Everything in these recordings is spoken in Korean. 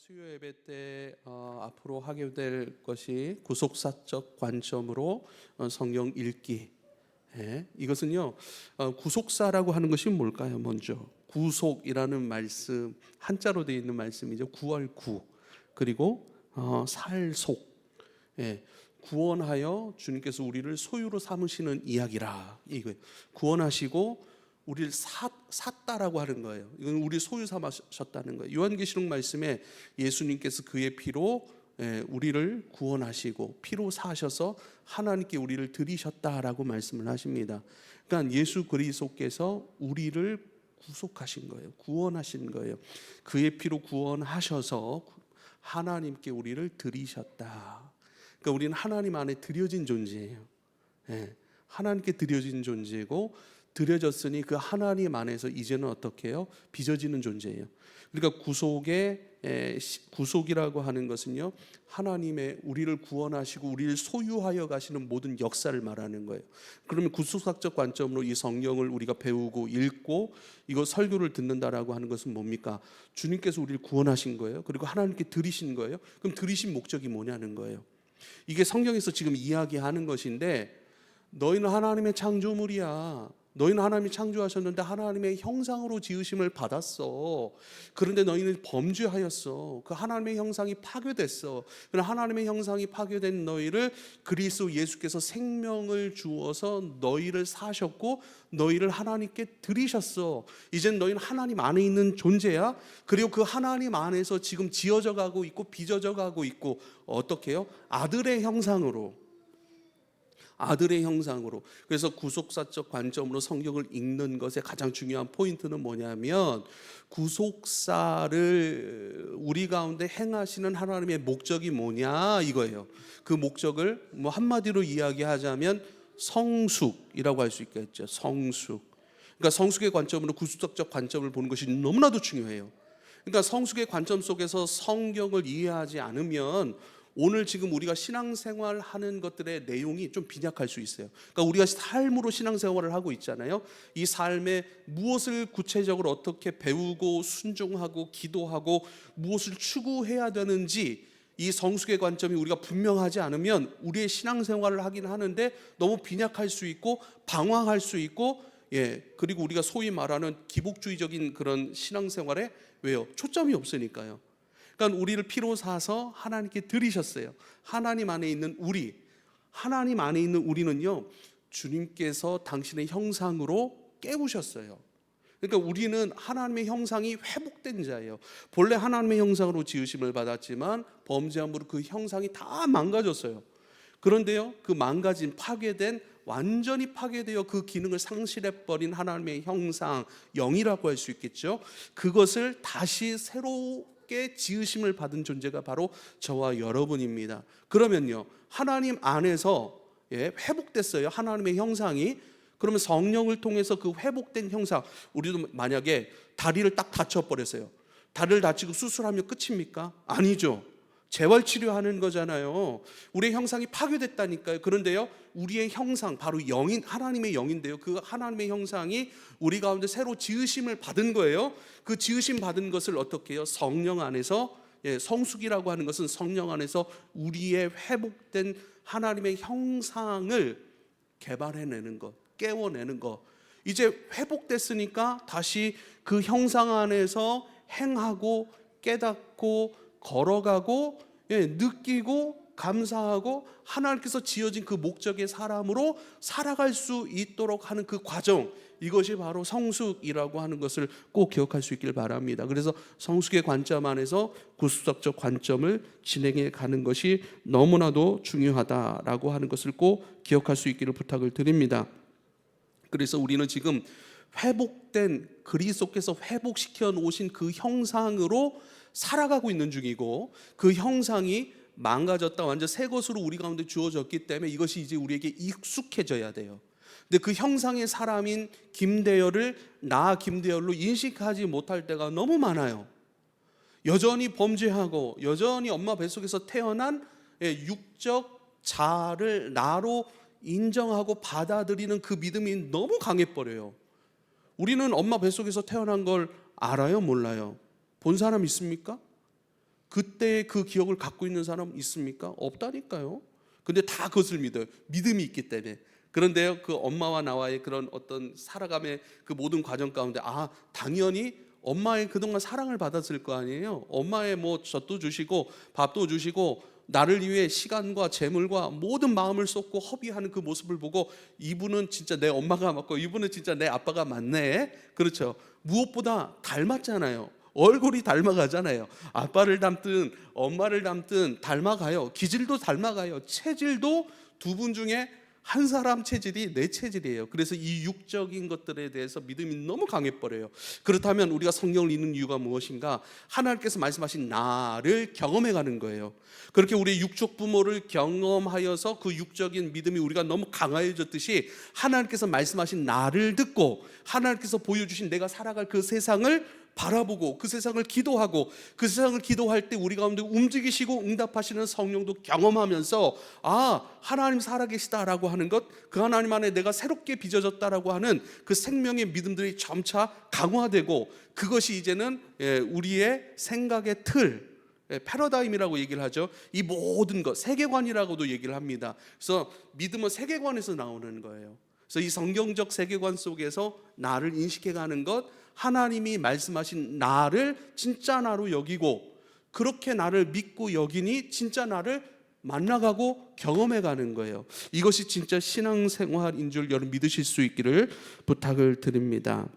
수요 예배 때 앞으로 하게 될 것이 구속사적 관점으로 성경 읽기. 이것은요, 구속사라고 하는 것이 뭘까요? 먼저 구속이라는 말씀, 한자로 되어 있는 말씀이죠. 구할 구, 그리고 살속. 구원하여 주님께서 우리를 소유로 삼으시는 이야기라. 이거 구원하시고 우리를 샀다라고 하는 거예요. 이건 우리 소유 삼으셨다는 거예요. 요한계시록 말씀에 예수님께서 그의 피로 우리를 구원하시고 피로 사셔서 하나님께 우리를 드리셨다라고 말씀을 하십니다. 그러니까 예수 그리스도께서 우리를 구속하신 거예요. 구원하신 거예요. 그의 피로 구원하셔서 하나님께 우리를 드리셨다. 그러니까 우리는 하나님 안에 드려진 존재예요. 하나님께 드려진 존재고, 드려졌으니 그 하나님 안에서 이제는 어떻게 해요? 빚어지는 존재예요. 그러니까 구속이라고 하는 것은요, 하나님의 우리를 구원하시고 우리를 소유하여 가시는 모든 역사를 말하는 거예요. 그러면 구속사적 관점으로 이 성경을 우리가 배우고 읽고 이거 설교를 듣는다라고 하는 것은 뭡니까? 주님께서 우리를 구원하신 거예요. 그리고 하나님께 드리신 거예요. 그럼 드리신 목적이 뭐냐는 거예요. 이게 성경에서 지금 이야기하는 것인데, 너희는 하나님의 창조물이야. 너희는 하나님이 창조하셨는데 하나님의 형상으로 지으심을 받았어. 그런데 너희는 범죄하였어. 그 하나님의 형상이 파괴됐어. 그러나 하나님의 형상이 파괴된 너희를 그리스도 예수께서 생명을 주어서 너희를 사셨고 너희를 하나님께 드리셨어. 이젠 너희는 하나님 안에 있는 존재야. 그리고 그 하나님 안에서 지금 지어져 가고 있고 빚어져 가고 있고, 어떻게 해요? 아들의 형상으로. 그래서 구속사적 관점으로 성경을 읽는 것의 가장 중요한 포인트는 뭐냐면, 구속사를 우리 가운데 행하시는 하나님의 목적이 뭐냐 이거예요. 그 목적을 한마디로 이야기하자면 성숙이라고 할 수 있겠죠. 성숙. 그러니까 성숙의 관점으로 구속사적 관점을 보는 것이 너무나도 중요해요. 그러니까 성숙의 관점 속에서 성경을 이해하지 않으면 오늘 지금 우리가 신앙생활 하는 것들의 내용이 좀 빈약할 수 있어요. 그러니까 우리가 삶으로 신앙생활을 하고 있잖아요. 이 삶에 무엇을 구체적으로 어떻게 배우고 순종하고 기도하고 무엇을 추구해야 되는지, 이 성숙의 관점이 우리가 분명하지 않으면 우리의 신앙생활을 하긴 하는데 너무 빈약할 수 있고 방황할 수 있고, 그리고 우리가 소위 말하는 기복주의적인 그런 신앙생활에 왜요? 초점이 없으니까요. 그러니까 우리를 피로 사서 하나님께 드리셨어요. 하나님 안에 있는 우리는요, 주님께서 당신의 형상으로 깨우셨어요. 그러니까 우리는 하나님의 형상이 회복된 자예요. 본래 하나님의 형상으로 지으심을 받았지만 범죄함으로 그 형상이 다 망가졌어요. 그런데요, 그 망가진, 파괴된, 완전히 파괴되어 그 기능을 상실해버린 하나님의 형상, 영이라고 할 수 있겠죠. 그것을 다시 새롭게 지으심을 받은 존재가 바로 저와 여러분입니다. 그러면요, 하나님 안에서 회복됐어요. 하나님의 형상이. 그러면 성령을 통해서 그 회복된 형상, 우리도 만약에 다리를 딱 다쳐버렸어요. 다리를 다치고 수술하면 끝입니까? 아니죠. 재활치료하는 거잖아요. 우리의 형상이 파괴됐다니까요. 그런데요, 우리의 형상, 바로 영인, 하나님의 영인데요, 그 하나님의 형상이 우리 가운데 새로 지으심을 받은 거예요. 그 지으심 받은 것을 어떻게 해요? 성령 안에서, 성숙이라고 하는 것은 성령 안에서 우리의 회복된 하나님의 형상을 개발해내는 것, 깨워내는 것. 이제 회복됐으니까 다시 그 형상 안에서 행하고 깨닫고 걸어가고, 느끼고 감사하고 하나님께서 지어진 그 목적의 사람으로 살아갈 수 있도록 하는 그 과정, 이것이 바로 성숙이라고 하는 것을 꼭 기억할 수 있길 바랍니다. 그래서 성숙의 관점 안에서 구속사적 관점을 진행해 가는 것이 너무나도 중요하다라고 하는 것을 꼭 기억할 수 있기를 부탁을 드립니다. 그래서 우리는 지금 회복된, 그리스도께서 회복시켜 놓으신 그 형상으로 살아가고 있는 중이고, 그 형상이 망가졌다 완전 새 것으로 우리 가운데 주어졌기 때문에 이것이 이제 우리에게 익숙해져야 돼요. 근데 그 형상의 사람인 김대열을 나 김대열로 인식하지 못할 때가 너무 많아요. 여전히 범죄하고 여전히 엄마 뱃속에서 태어난 육적 자아를 나로 인정하고 받아들이는 그 믿음이 너무 강해버려요. 우리는 엄마 뱃속에서 태어난 걸 알아요? 몰라요? 본 사람 있습니까? 그때 그 기억을 갖고 있는 사람 있습니까? 없다니까요. 근데 다 그것을 믿어요. 믿음이 있기 때문에. 그런데요, 그 엄마와 나와의 그런 어떤 살아감의 그 모든 과정 가운데 당연히 엄마의 그동안 사랑을 받았을 거 아니에요. 엄마의 뭐 젖도 주시고 밥도 주시고 나를 위해 시간과 재물과 모든 마음을 쏟고 허비하는 그 모습을 보고 이분은 진짜 내 엄마가 맞고 이분은 진짜 내 아빠가 맞네. 그렇죠. 무엇보다 닮았잖아요. 얼굴이 닮아가잖아요. 아빠를 닮든 엄마를 닮든 닮아가요. 기질도 닮아가요. 체질도 두 분 중에 한 사람 체질이 내 체질이에요. 그래서 이 육적인 것들에 대해서 믿음이 너무 강해버려요. 그렇다면 우리가 성경을 읽는 이유가 무엇인가? 하나님께서 말씀하신 나를 경험해가는 거예요. 그렇게 우리의 육적 부모를 경험하여서 그 육적인 믿음이 우리가 너무 강해졌듯이 하나님께서 말씀하신 나를 듣고 하나님께서 보여주신 내가 살아갈 그 세상을 바라보고 그 세상을 기도하고 그 세상을 기도할 때 우리 가운데 움직이시고 응답하시는 성령도 경험하면서 하나님 살아계시다라고 하는 것, 그 하나님 안에 내가 새롭게 빚어졌다라고 하는 그 생명의 믿음들이 점차 강화되고 그것이 이제는 우리의 생각의 틀, 패러다임이라고 얘기를 하죠. 이 모든 것, 세계관이라고도 얘기를 합니다. 그래서 믿음은 세계관에서 나오는 거예요. 그래서 이 성경적 세계관 속에서 나를 인식해가는 것, 하나님이 말씀하신 나를 진짜 나로 여기고 그렇게 나를 믿고 여기니 진짜 나를 만나가고 경험해가는 거예요. 이것이 진짜 신앙생활인 줄 여러분 믿으실 수 있기를 부탁을 드립니다.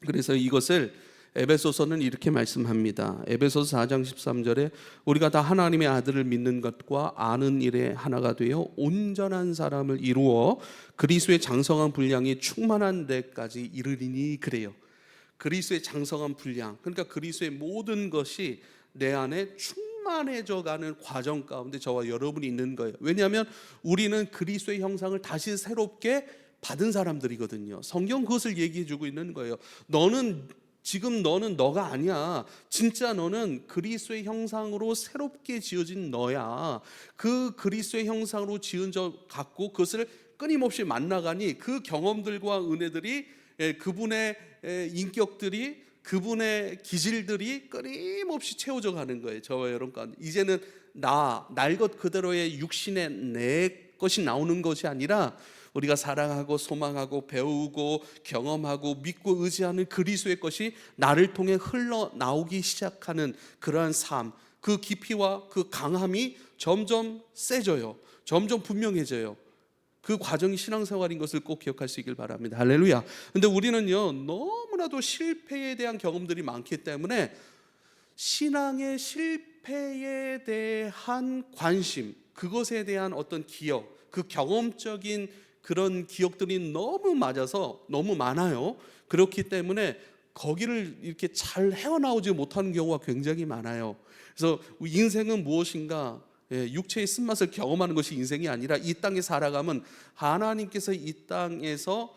그래서 이것을 에베소서는 이렇게 말씀합니다. 에베소서 4장 13절에 우리가 다 하나님의 아들을 믿는 것과 아는 일에 하나가 되어 온전한 사람을 이루어 그리스도의 장성한 분량이 충만한 데까지 이르리니 그래요. 그리스도의 장성한 분량, 그러니까 그리스도의 모든 것이 내 안에 충만해져 가는 과정 가운데 저와 여러분이 있는 거예요. 왜냐하면 우리는 그리스도의 형상을 다시 새롭게 받은 사람들이거든요. 성경 그것을 얘기해 주고 있는 거예요. 지금 너는 너가 아니야. 진짜 너는 그리스도의 형상으로 새롭게 지어진 너야. 그 그리스도의 형상으로 지은 저 갖고 그것을 끊임없이 만나가니 그 경험들과 은혜들이 그분의 인격들이 그분의 기질들이 끊임없이 채워져 가는 거예요. 저와 여러분 가운데 이제는 날 것 그대로의 육신의 내 것이 나오는 것이 아니라 우리가 사랑하고 소망하고 배우고 경험하고 믿고 의지하는 그리스도의 것이 나를 통해 흘러나오기 시작하는 그러한 삶, 그 깊이와 그 강함이 점점 세져요. 점점 분명해져요. 그 과정이 신앙생활인 것을 꼭 기억할 수 있길 바랍니다. 할렐루야. 근데 우리는요 너무나도 실패에 대한 경험들이 많기 때문에 신앙의 실패에 대한 관심, 그것에 대한 어떤 기억, 그 경험적인 그런 기억들이 너무 맞아서 너무 많아요. 그렇기 때문에 거기를 이렇게 잘 헤어나오지 못하는 경우가 굉장히 많아요. 그래서 인생은 무엇인가? 육체의 쓴맛을 경험하는 것이 인생이 아니라 이 땅에 살아가면 하나님께서 이 땅에서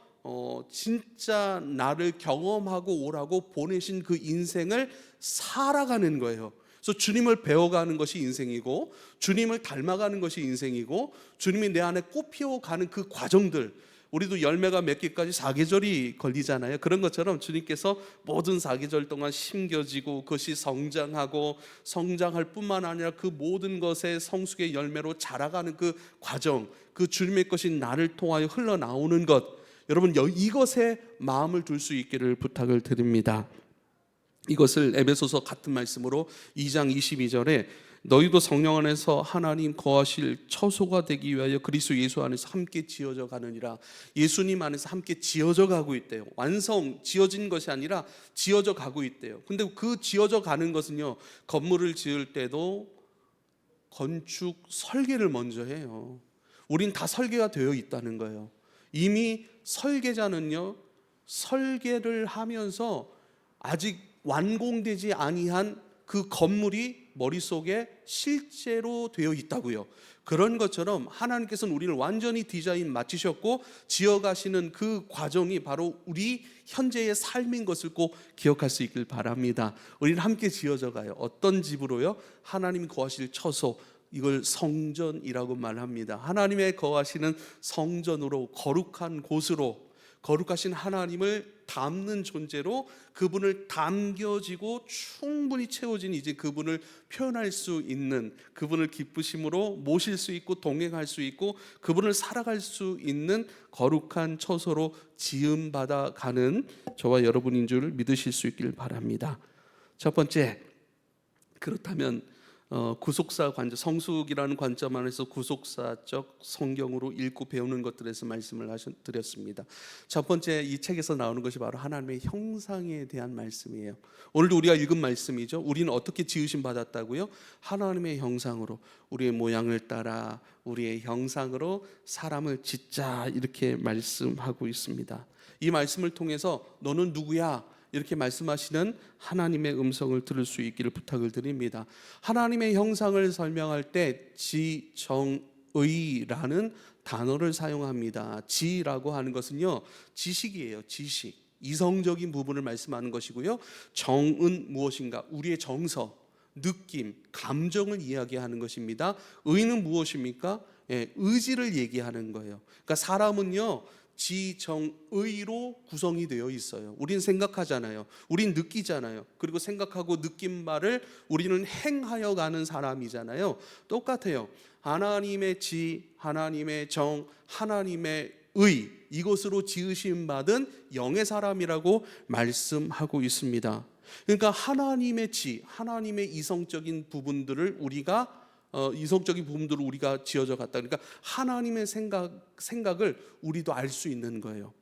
진짜 나를 경험하고 오라고 보내신 그 인생을 살아가는 거예요. 그래서 주님을 배워가는 것이 인생이고 주님을 닮아가는 것이 인생이고 주님이 내 안에 꽃피워가는 그 과정들, 우리도 열매가 맺기까지 4계절이 걸리잖아요. 그런 것처럼 주님께서 모든 4계절 동안 심겨지고 그것이 성장하고 성장할 뿐만 아니라 그 모든 것의 성숙의 열매로 자라가는 그 과정, 그 주님의 것이 나를 통하여 흘러나오는 것, 여러분 이것에 마음을 둘 수 있기를 부탁을 드립니다. 이것을 에베소서 같은 말씀으로 2장 22절에 너희도 성령 안에서 하나님 거하실 처소가 되기 위하여 그리스도 예수 안에서 함께 지어져 가느니라. 예수님 안에서 함께 지어져 가고 있대요. 완성, 지어진 것이 아니라 지어져 가고 있대요. 근데 그 지어져 가는 것은요, 건물을 지을 때도 건축 설계를 먼저 해요. 우린 다 설계가 되어 있다는 거예요. 이미 설계자는요, 설계를 하면서 아직 완공되지 아니한 그 건물이 머릿속에 실제로 되어 있다고요. 그런 것처럼 하나님께서는 우리를 완전히 디자인 마치셨고 지어가시는 그 과정이 바로 우리 현재의 삶인 것을 꼭 기억할 수 있길 바랍니다. 우리는 함께 지어져 가요. 어떤 집으로요? 하나님이 거하실 처소, 이걸 성전이라고 말합니다. 하나님의 거하시는 성전으로, 거룩한 곳으로, 거룩하신 하나님을 담는 존재로 그분을 담겨지고 충분히 채워진 이제 그분을 표현할 수 있는, 그분을 기쁘심으로 모실 수 있고 동행할 수 있고 그분을 살아갈 수 있는 거룩한 처소로 지음받아 가는 저와 여러분인 줄 믿으실 수 있길 바랍니다. 첫 번째, 그렇다면 구속사 관점, 성숙이라는 관점 안에서 구속사적 성경으로 읽고 배우는 것들에서 말씀을 드렸습니다. 첫 번째, 이 책에서 나오는 것이 바로 하나님의 형상에 대한 말씀이에요. 오늘도 우리가 읽은 말씀이죠. 우리는 어떻게 지으심 받았다고요? 하나님의 형상으로, 우리의 모양을 따라 우리의 형상으로 사람을 짓자, 이렇게 말씀하고 있습니다. 이 말씀을 통해서 너는 누구야? 이렇게 말씀하시는 하나님의 음성을 들을 수 있기를 부탁을 드립니다. 하나님의 형상을 설명할 때 지정의라는 단어를 사용합니다. 지라고 하는 것은요, 지식이에요. 지식, 이성적인 부분을 말씀하는 것이고요. 정은 무엇인가? 우리의 정서, 느낌, 감정을 이야기하는 것입니다. 의는 무엇입니까? 의지를 얘기하는 거예요. 그러니까 사람은요, 지정의로 구성이 되어 있어요. 우리는 생각하잖아요. 우리는 느끼잖아요. 그리고 생각하고 느낀 말을 우리는 행하여 가는 사람이잖아요. 똑같아요. 하나님의 지, 하나님의 정, 하나님의 의, 이것으로 지으심 받은 영의 사람이라고 말씀하고 있습니다. 그러니까 하나님의 지, 하나님의 이성적인 부분들을 우리가 지어져 갔다. 그러니까 하나님의 생각을 우리도 알 수 있는 거예요.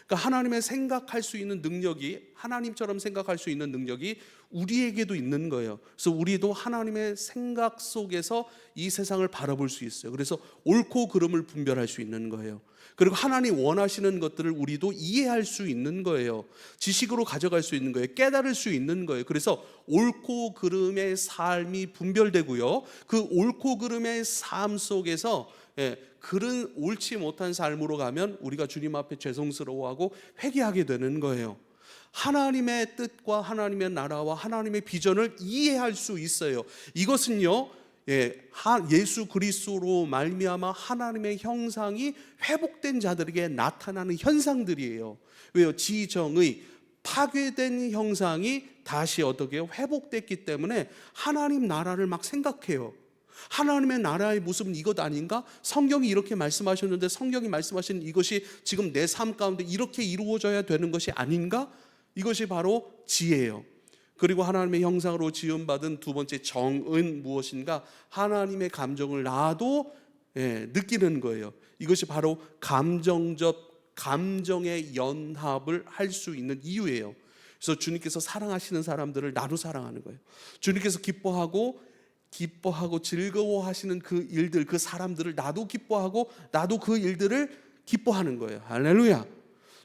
그러니까 하나님의 생각할 수 있는 능력이, 하나님처럼 생각할 수 있는 능력이 우리에게도 있는 거예요. 그래서 우리도 하나님의 생각 속에서 이 세상을 바라볼 수 있어요. 그래서 옳고 그름을 분별할 수 있는 거예요. 그리고 하나님 원하시는 것들을 우리도 이해할 수 있는 거예요. 지식으로 가져갈 수 있는 거예요. 깨달을 수 있는 거예요. 그래서 옳고 그름의 삶이 분별되고요. 그 옳고 그름의 삶 속에서 그런 옳지 못한 삶으로 가면 우리가 주님 앞에 죄송스러워하고 회개하게 되는 거예요. 하나님의 뜻과 하나님의 나라와 하나님의 비전을 이해할 수 있어요. 이것은요, 예수 그리스도로 말미암아 하나님의 형상이 회복된 자들에게 나타나는 현상들이에요. 왜요? 지정의 파괴된 형상이 다시 어떻게 회복됐기 때문에 하나님 나라를 막 생각해요. 하나님의 나라의 모습은 이것 아닌가? 성경이 이렇게 말씀하셨는데 성경이 말씀하신 이것이 지금 내 삶 가운데 이렇게 이루어져야 되는 것이 아닌가? 이것이 바로 지혜예요. 그리고 하나님의 형상으로 지음받은 두 번째 정은 무엇인가? 하나님의 감정을 나도 느끼는 거예요. 이것이 바로 감정의 연합을 할 수 있는 이유예요. 그래서 주님께서 사랑하시는 사람들을 나도 사랑하는 거예요. 주님께서 기뻐하고 즐거워하시는 그 일들, 그 사람들을 나도 기뻐하고 나도 그 일들을 기뻐하는 거예요. 할렐루야.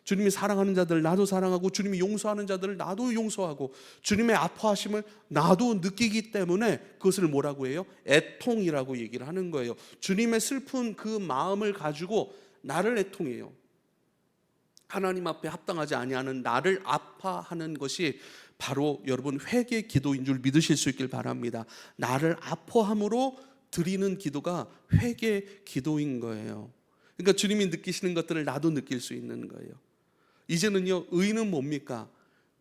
주님이 사랑하는 자들을 나도 사랑하고 주님이 용서하는 자들을 나도 용서하고 주님의 아파하심을 나도 느끼기 때문에 그것을 뭐라고 해요? 애통이라고 얘기를 하는 거예요. 주님의 슬픈 그 마음을 가지고 나를 애통해요. 하나님 앞에 합당하지 아니하는 나를 아파하는 것이 바로 여러분 회개 기도인 줄 믿으실 수 있길 바랍니다. 나를 아파함으로 드리는 기도가 회개 기도인 거예요. 그러니까 주님이 느끼시는 것들을 나도 느낄 수 있는 거예요. 이제는요, 의는 뭡니까?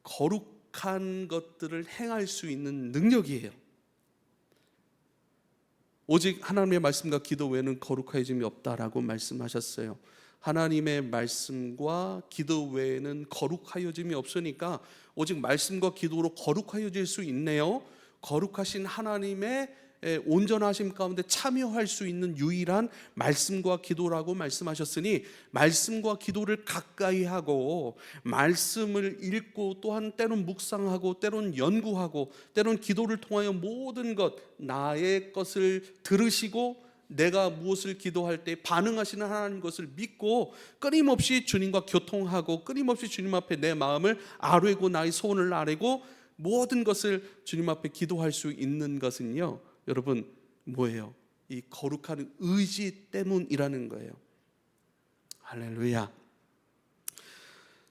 거룩한 것들을 행할 수 있는 능력이에요. 오직 하나님의 말씀과 기도 외에는 거룩해짐이 없다라고 말씀하셨어요. 하나님의 말씀과 기도 외에는 거룩하여짐이 없으니까 오직 말씀과 기도로 거룩하여질 수 있네요. 거룩하신 하나님의 온전하심 가운데 참여할 수 있는 유일한 말씀과 기도라고 말씀하셨으니 말씀과 기도를 가까이 하고 말씀을 읽고 또한 때론 묵상하고 때론 연구하고 때론 기도를 통하여 모든 것 나의 것을 들으시고 내가 무엇을 기도할 때 반응하시는 하나님 것을 믿고 끊임없이 주님과 교통하고 끊임없이 주님 앞에 내 마음을 아뢰고 나의 소원을 아뢰고 모든 것을 주님 앞에 기도할 수 있는 것은요, 여러분 뭐예요? 이 거룩한 의지 때문이라는 거예요. 할렐루야.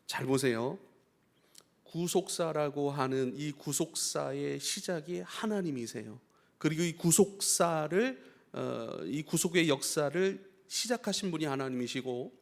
잘 보세요. 구속사라고 하는 이 구속사의 시작이 하나님이세요. 그리고 이 구속의 역사를 시작하신 분이 하나님이시고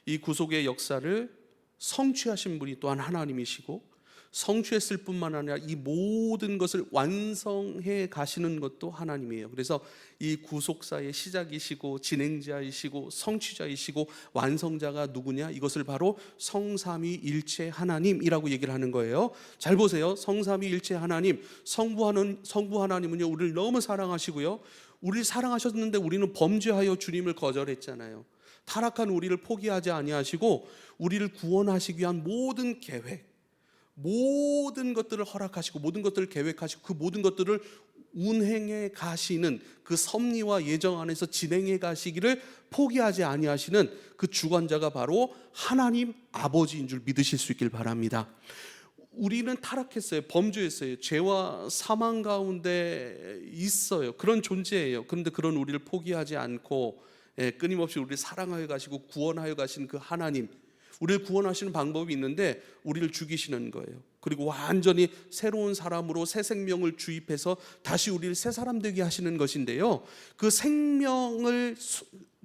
이 구속의 역사를 성취하신 분이 또한 하나님이시고, 성취했을 뿐만 아니라 이 모든 것을 완성해 가시는 것도 하나님이에요. 그래서 이 구속사의 시작이시고 진행자이시고 성취자이시고 완성자가 누구냐? 이것을 바로 성삼위일체 하나님이라고 얘기를 하는 거예요. 잘 보세요. 성삼위일체 하나님, 성부 하나님은요, 우리를 너무 사랑하시고요, 우리를 사랑하셨는데 우리는 범죄하여 주님을 거절했잖아요. 타락한 우리를 포기하지 아니하시고 우리를 구원하시기 위한 모든 계획, 모든 것들을 허락하시고 모든 것들을 계획하시고 그 모든 것들을 운행해 가시는 그 섭리와 예정 안에서 진행해 가시기를 포기하지 아니하시는 그 주관자가 바로 하나님 아버지인 줄 믿으실 수 있길 바랍니다. 우리는 타락했어요. 범죄했어요. 죄와 사망 가운데 있어요. 그런 존재예요. 그런데 그런 우리를 포기하지 않고 끊임없이 우리를 사랑하여 가시고 구원하여 가시는 그 하나님, 우리를 구원하시는 방법이 있는데 우리를 죽이시는 거예요. 그리고 완전히 새로운 사람으로 새 생명을 주입해서 다시 우리를 새 사람 되게 하시는 것인데요, 그 생명을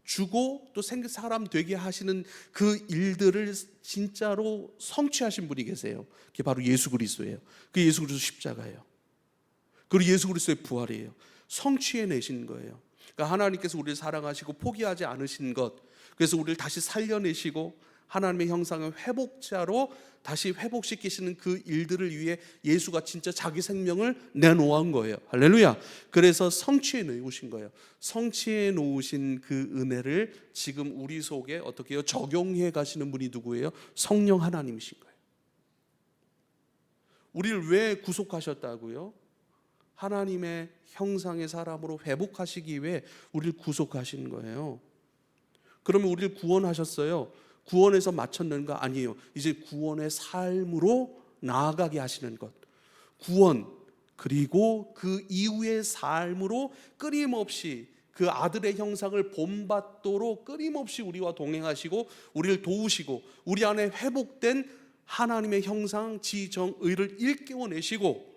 주고 또 사람 되게 하시는 그 일들을 진짜로 성취하신 분이 계세요. 그게 바로 예수 그리스도예요. 그 예수 그리스도 십자가예요. 그리고 예수 그리스도의 부활이에요. 성취해내신 거예요. 그러니까 하나님께서 우리를 사랑하시고 포기하지 않으신 것, 그래서 우리를 다시 살려내시고 하나님의 형상의 회복자로 다시 회복시키시는 그 일들을 위해 예수가 진짜 자기 생명을 내놓은 거예요. 할렐루야. 그래서 성취해 놓으신 거예요. 성취해 놓으신 그 은혜를 지금 우리 속에 어떻게 해요? 적용해 가시는 분이 누구예요? 성령 하나님이신 거예요. 우리를 왜 구속하셨다고요? 하나님의 형상의 사람으로 회복하시기 위해 우리를 구속하신 거예요. 그러면 우리를 구원하셨어요. 구원에서 마쳤는가? 아니에요. 이제 구원의 삶으로 나아가게 하시는 것, 구원, 그리고 그 이후의 삶으로 끊임없이 그 아들의 형상을 본받도록 끊임없이 우리와 동행하시고 우리를 도우시고 우리 안에 회복된 하나님의 형상, 지정의를 일깨워내시고,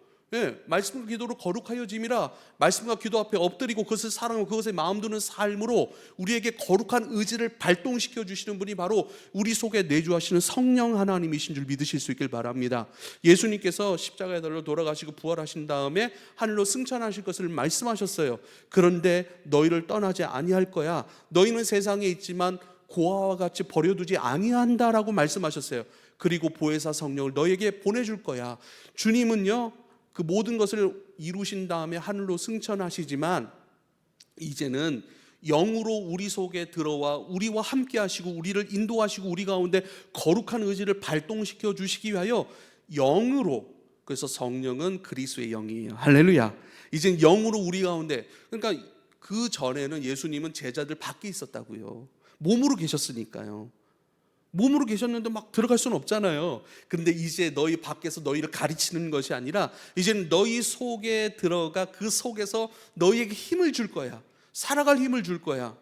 말씀과 기도로 거룩하여짐이라, 말씀과 기도 앞에 엎드리고 그것을 사랑하고 그것에 마음 두는 삶으로 우리에게 거룩한 의지를 발동시켜 주시는 분이 바로 우리 속에 내주하시는 성령 하나님이신 줄 믿으실 수 있길 바랍니다. 예수님께서 십자가에 달려 돌아가시고 부활하신 다음에 하늘로 승천하실 것을 말씀하셨어요. 그런데 너희를 떠나지 아니할 거야. 너희는 세상에 있지만 고아와 같이 버려두지 아니한다라고 말씀하셨어요. 그리고 보혜사 성령을 너희에게 보내줄 거야. 주님은요, 그 모든 것을 이루신 다음에 하늘로 승천하시지만 이제는 영으로 우리 속에 들어와 우리와 함께 하시고 우리를 인도하시고 우리 가운데 거룩한 의지를 발동시켜 주시기 위하여 영으로, 그래서 성령은 그리스도의 영이에요. 할렐루야. 이젠 영으로 우리 가운데, 그러니까 그 전에는 예수님은 제자들 밖에 있었다고요. 몸으로 계셨으니까요. 몸으로 계셨는데 막 들어갈 수는 없잖아요. 그런데 이제 너희 밖에서 너희를 가르치는 것이 아니라 이제는 너희 속에 들어가 그 속에서 너희에게 힘을 줄 거야. 살아갈 힘을 줄 거야.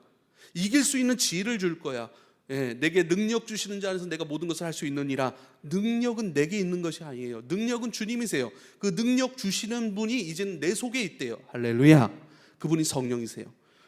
이길 수 있는 지혜를 줄 거야. 내게 능력 주시는 자 안에서 내가 모든 것을 할 수 있느니라. 능력은 내게 있는 것이 아니에요. 능력은 주님이세요. 그 능력 주시는 분이 이제는 내 속에 있대요. 할렐루야. 그분이 성령이세요.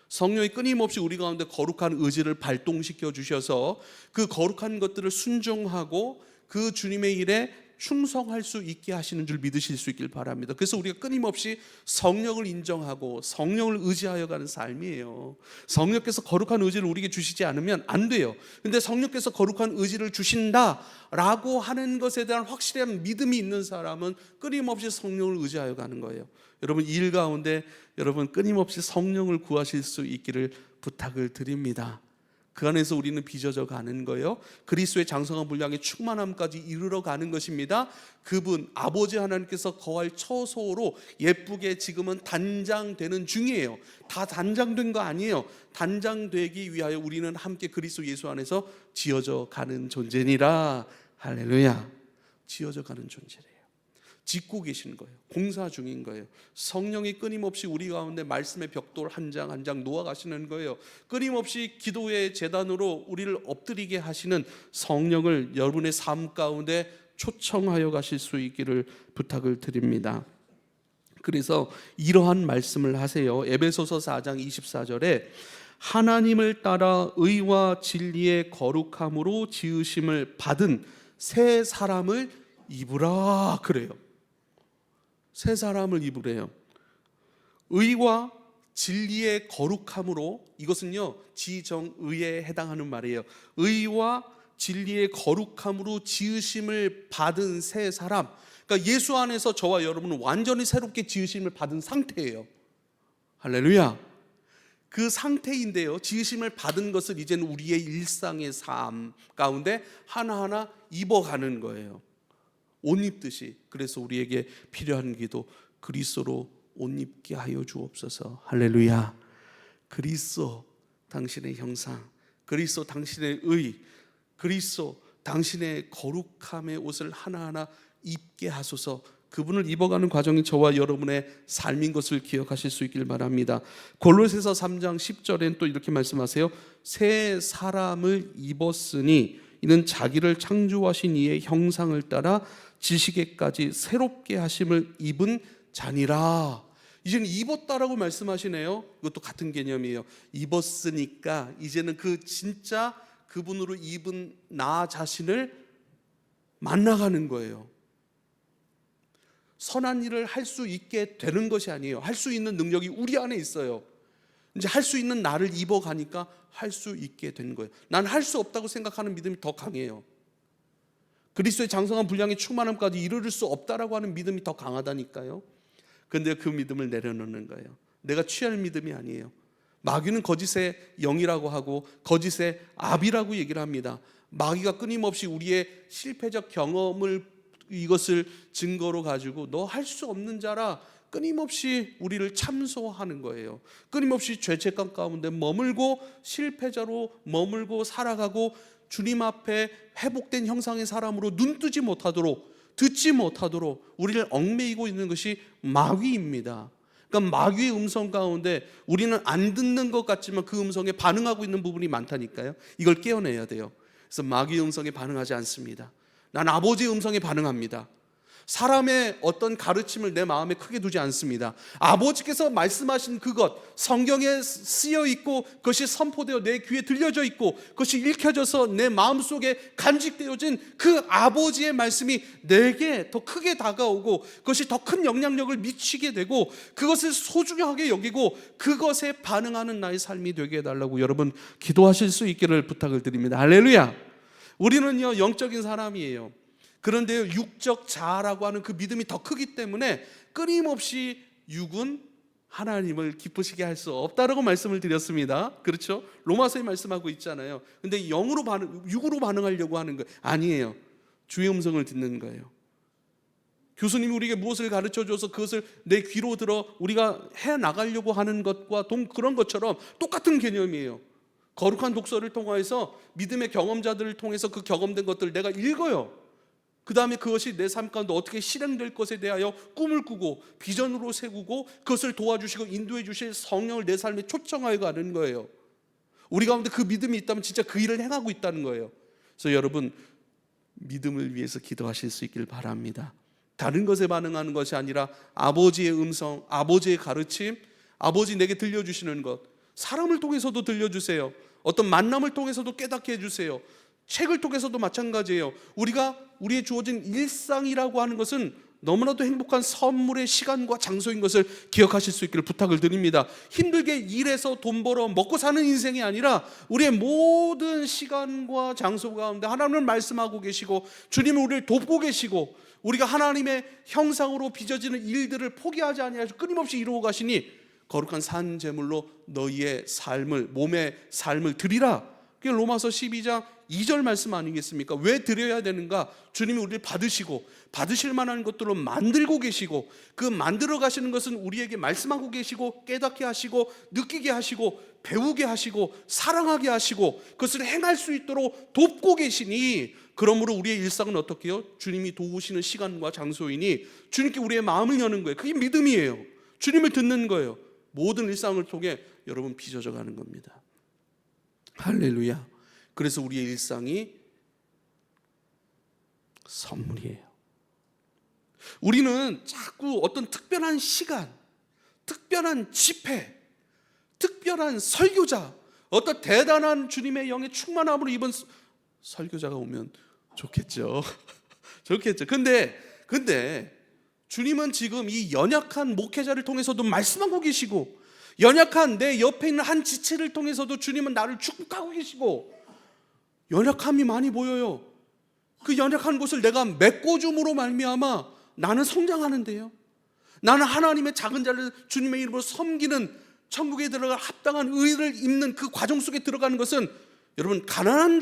성령이 끊임없이 우리 가운데 거룩한 의지를 발동시켜 주셔서 그 거룩한 것들을 순종하고 그 주님의 일에 충성할 수 있게 하시는 줄 믿으실 수 있길 바랍니다. 그래서 우리가 끊임없이 성령을 인정하고 성령을 의지하여 가는 삶이에요. 성령께서 거룩한 의지를 우리에게 주시지 않으면 안 돼요. 근데 성령께서 거룩한 의지를 주신다라고 하는 것에 대한 확실한 믿음이 있는 사람은 끊임없이 성령을 의지하여 가는 거예요. 여러분, 이 일 가운데 여러분 끊임없이 성령을 구하실 수 있기를 부탁을 드립니다. 그 안에서 우리는 빚어져 가는 거예요. 그리스도의 장성한 분량의 충만함까지 이르러 가는 것입니다. 그분 아버지 하나님께서 거할 처소로 예쁘게 지금은 단장되는 중이에요. 다 단장된 거 아니에요. 단장되기 위하여 우리는 함께 그리스도 예수 안에서 지어져 가는 존재니라. 할렐루야. 지어져 가는 존재래요. 짓고 계신 거예요. 공사 중인 거예요. 성령이 끊임없이 우리 가운데 말씀의 벽돌 한 장 한 장 놓아가시는 거예요. 끊임없이 기도의 제단으로 우리를 엎드리게 하시는 성령을 여러분의 삶 가운데 초청하여 가실 수 있기를 부탁을 드립니다. 그래서 이러한 말씀을 하세요. 에베소서 4장 24절에 하나님을 따라 의와 진리의 거룩함으로 지으심을 받은 새 사람을 입으라 그래요. 새 사람을 입으래요. 의와 진리의 거룩함으로, 이것은요 지정의에 해당하는 말이에요. 의와 진리의 거룩함으로 지으심을 받은 새 사람. 그러니까 예수 안에서 저와 여러분은 완전히 새롭게 지으심을 받은 상태예요. 할렐루야. 그 상태인데요, 지으심을 받은 것을 이제는 우리의 일상의 삶 가운데 하나하나 입어가는 거예요. 옷 입듯이. 그래서 우리에게 필요한 기도, 그리스도로 옷 입게 하여 주옵소서. 할렐루야. 그리스도 당신의 형상, 그리스도 당신의 의, 그리스도 당신의 거룩함의 옷을 하나하나 입게 하소서. 그분을 입어가는 과정이 저와 여러분의 삶인 것을 기억하실 수 있길 바랍니다. 골로새서 3장 10절엔 또 이렇게 말씀하세요. 새 사람을 입었으니 이는 자기를 창조하신 이의 형상을 따라 지식에까지 새롭게 하심을 입은 자니라. 이제는 입었다라고 말씀하시네요. 이것도 같은 개념이에요. 입었으니까 이제는 그 진짜 그분으로 입은 나 자신을 만나가는 거예요. 선한 일을 할 수 있게 되는 것이 아니에요. 할 수 있는 능력이 우리 안에 있어요. 이제 할 수 있는 나를 입어가니까 할 수 있게 된 거예요. 난 할 수 없다고 생각하는 믿음이 더 강해요. 그리스도의 장성한 분량의 충만함까지 이르를 수 없다라고 하는 믿음이 더 강하다니까요. 그런데 그 믿음을 내려놓는 거예요. 내가 취할 믿음이 아니에요. 마귀는 거짓의 영이라고 하고 거짓의 압이라고 얘기를 합니다. 마귀가 끊임없이 우리의 실패적 경험을, 이것을 증거로 가지고 너 할 수 없는 자라 끊임없이 우리를 참소하는 거예요. 끊임없이 죄책감 가운데 머물고 실패자로 머물고 살아가고 주님 앞에 회복된 형상의 사람으로 눈뜨지 못하도록, 듣지 못하도록 우리를 얽매이고 있는 것이 마귀입니다. 그러니까 마귀의 음성 가운데 우리는 안 듣는 것 같지만 그 음성에 반응하고 있는 부분이 많다니까요. 이걸 깨어내야 돼요. 그래서 마귀의 음성에 반응하지 않습니다. 난 아버지의 음성에 반응합니다. 사람의 어떤 가르침을 내 마음에 크게 두지 않습니다. 아버지께서 말씀하신 그것, 성경에 쓰여 있고 그것이 선포되어 내 귀에 들려져 있고 그것이 읽혀져서 내 마음속에 간직되어진 그 아버지의 말씀이 내게 더 크게 다가오고 그것이 더 큰 영향력을 미치게 되고 그것을 소중하게 여기고 그것에 반응하는 나의 삶이 되게 해달라고 여러분 기도하실 수 있기를 부탁을 드립니다. 할렐루야. 우리는요 영적인 사람이에요. 그런데 육적 자아라고 하는 그 믿음이 더 크기 때문에 끊임없이 육은 하나님을 기쁘시게 할 수 없다라고 말씀을 드렸습니다. 그렇죠? 로마서에 말씀하고 있잖아요. 근데 육으로 반응하려고 하는 거 아니에요. 주의 음성을 듣는 거예요. 교수님이 우리에게 무엇을 가르쳐줘서 그것을 내 귀로 들어 우리가 해나가려고 하는 것과 그런 것처럼 똑같은 개념이에요. 거룩한 독서를 통해서 믿음의 경험자들을 통해서 그 경험된 것들을 내가 읽어요. 그 다음에 그것이 내 삶 가운데 어떻게 실행될 것에 대하여 꿈을 꾸고 비전으로 세우고 그것을 도와주시고 인도해 주실 성령을 내 삶에 초청하여 가는 거예요. 우리 가운데 그 믿음이 있다면 진짜 그 일을 행하고 있다는 거예요. 그래서 여러분 믿음을 위해서 기도하실 수 있길 바랍니다. 다른 것에 반응하는 것이 아니라 아버지의 음성, 아버지의 가르침, 아버지 내게 들려주시는 것, 사람을 통해서도 들려주세요. 어떤 만남을 통해서도 깨닫게 해주세요. 책을 통해서도 마찬가지예요. 우리의 주어진 일상이라고 하는 것은 너무나도 행복한 선물의 시간과 장소인 것을 기억하실 수 있기를 부탁을 드립니다. 힘들게 일해서 돈 벌어 먹고 사는 인생이 아니라 우리의 모든 시간과 장소 가운데 하나님을 말씀하고 계시고 주님은 우리를 돕고 계시고 우리가 하나님의 형상으로 빚어지는 일들을 포기하지 아니하시고 끊임없이 이루어 가시니 거룩한 산 제물로 너희의 삶을, 몸의 삶을 드리라. 그게 로마서 12장 2절 말씀 아니겠습니까? 왜 드려야 되는가? 주님이 우리를 받으시고 받으실 만한 것들로 만들고 계시고 그 만들어 가시는 것은 우리에게 말씀하고 계시고 깨닫게 하시고 느끼게 하시고 배우게 하시고 사랑하게 하시고 그것을 행할 수 있도록 돕고 계시니 그러므로 우리의 일상은 어떻게 해요? 주님이 도우시는 시간과 장소이니 주님께 우리의 마음을 여는 거예요. 그게 믿음이에요. 주님을 듣는 거예요. 모든 일상을 통해 여러분 빚어져 가는 겁니다. 할렐루야. 그래서 우리의 일상이 선물이에요. 우리는 자꾸 어떤 특별한 시간, 특별한 집회, 특별한 설교자, 어떤 대단한 주님의 영의 충만함으로 입은 설교자가 오면 좋겠죠. 좋겠죠. 근데 주님은 지금 이 연약한 목회자를 통해서도 말씀하고 계시고, 연약한 내 옆에 있는 한 지체를 통해서도 주님은 나를 축복하고 계시고, 연약함이 많이 보여요. 그 연약한 곳을 내가 메꿔줌으로 말미암아 나는 성장하는데요, 나는 하나님의 작은 자를 주님의 이름으로 섬기는, 천국에 들어갈 합당한 의를 입는 그 과정 속에 들어가는 것은 여러분 가난한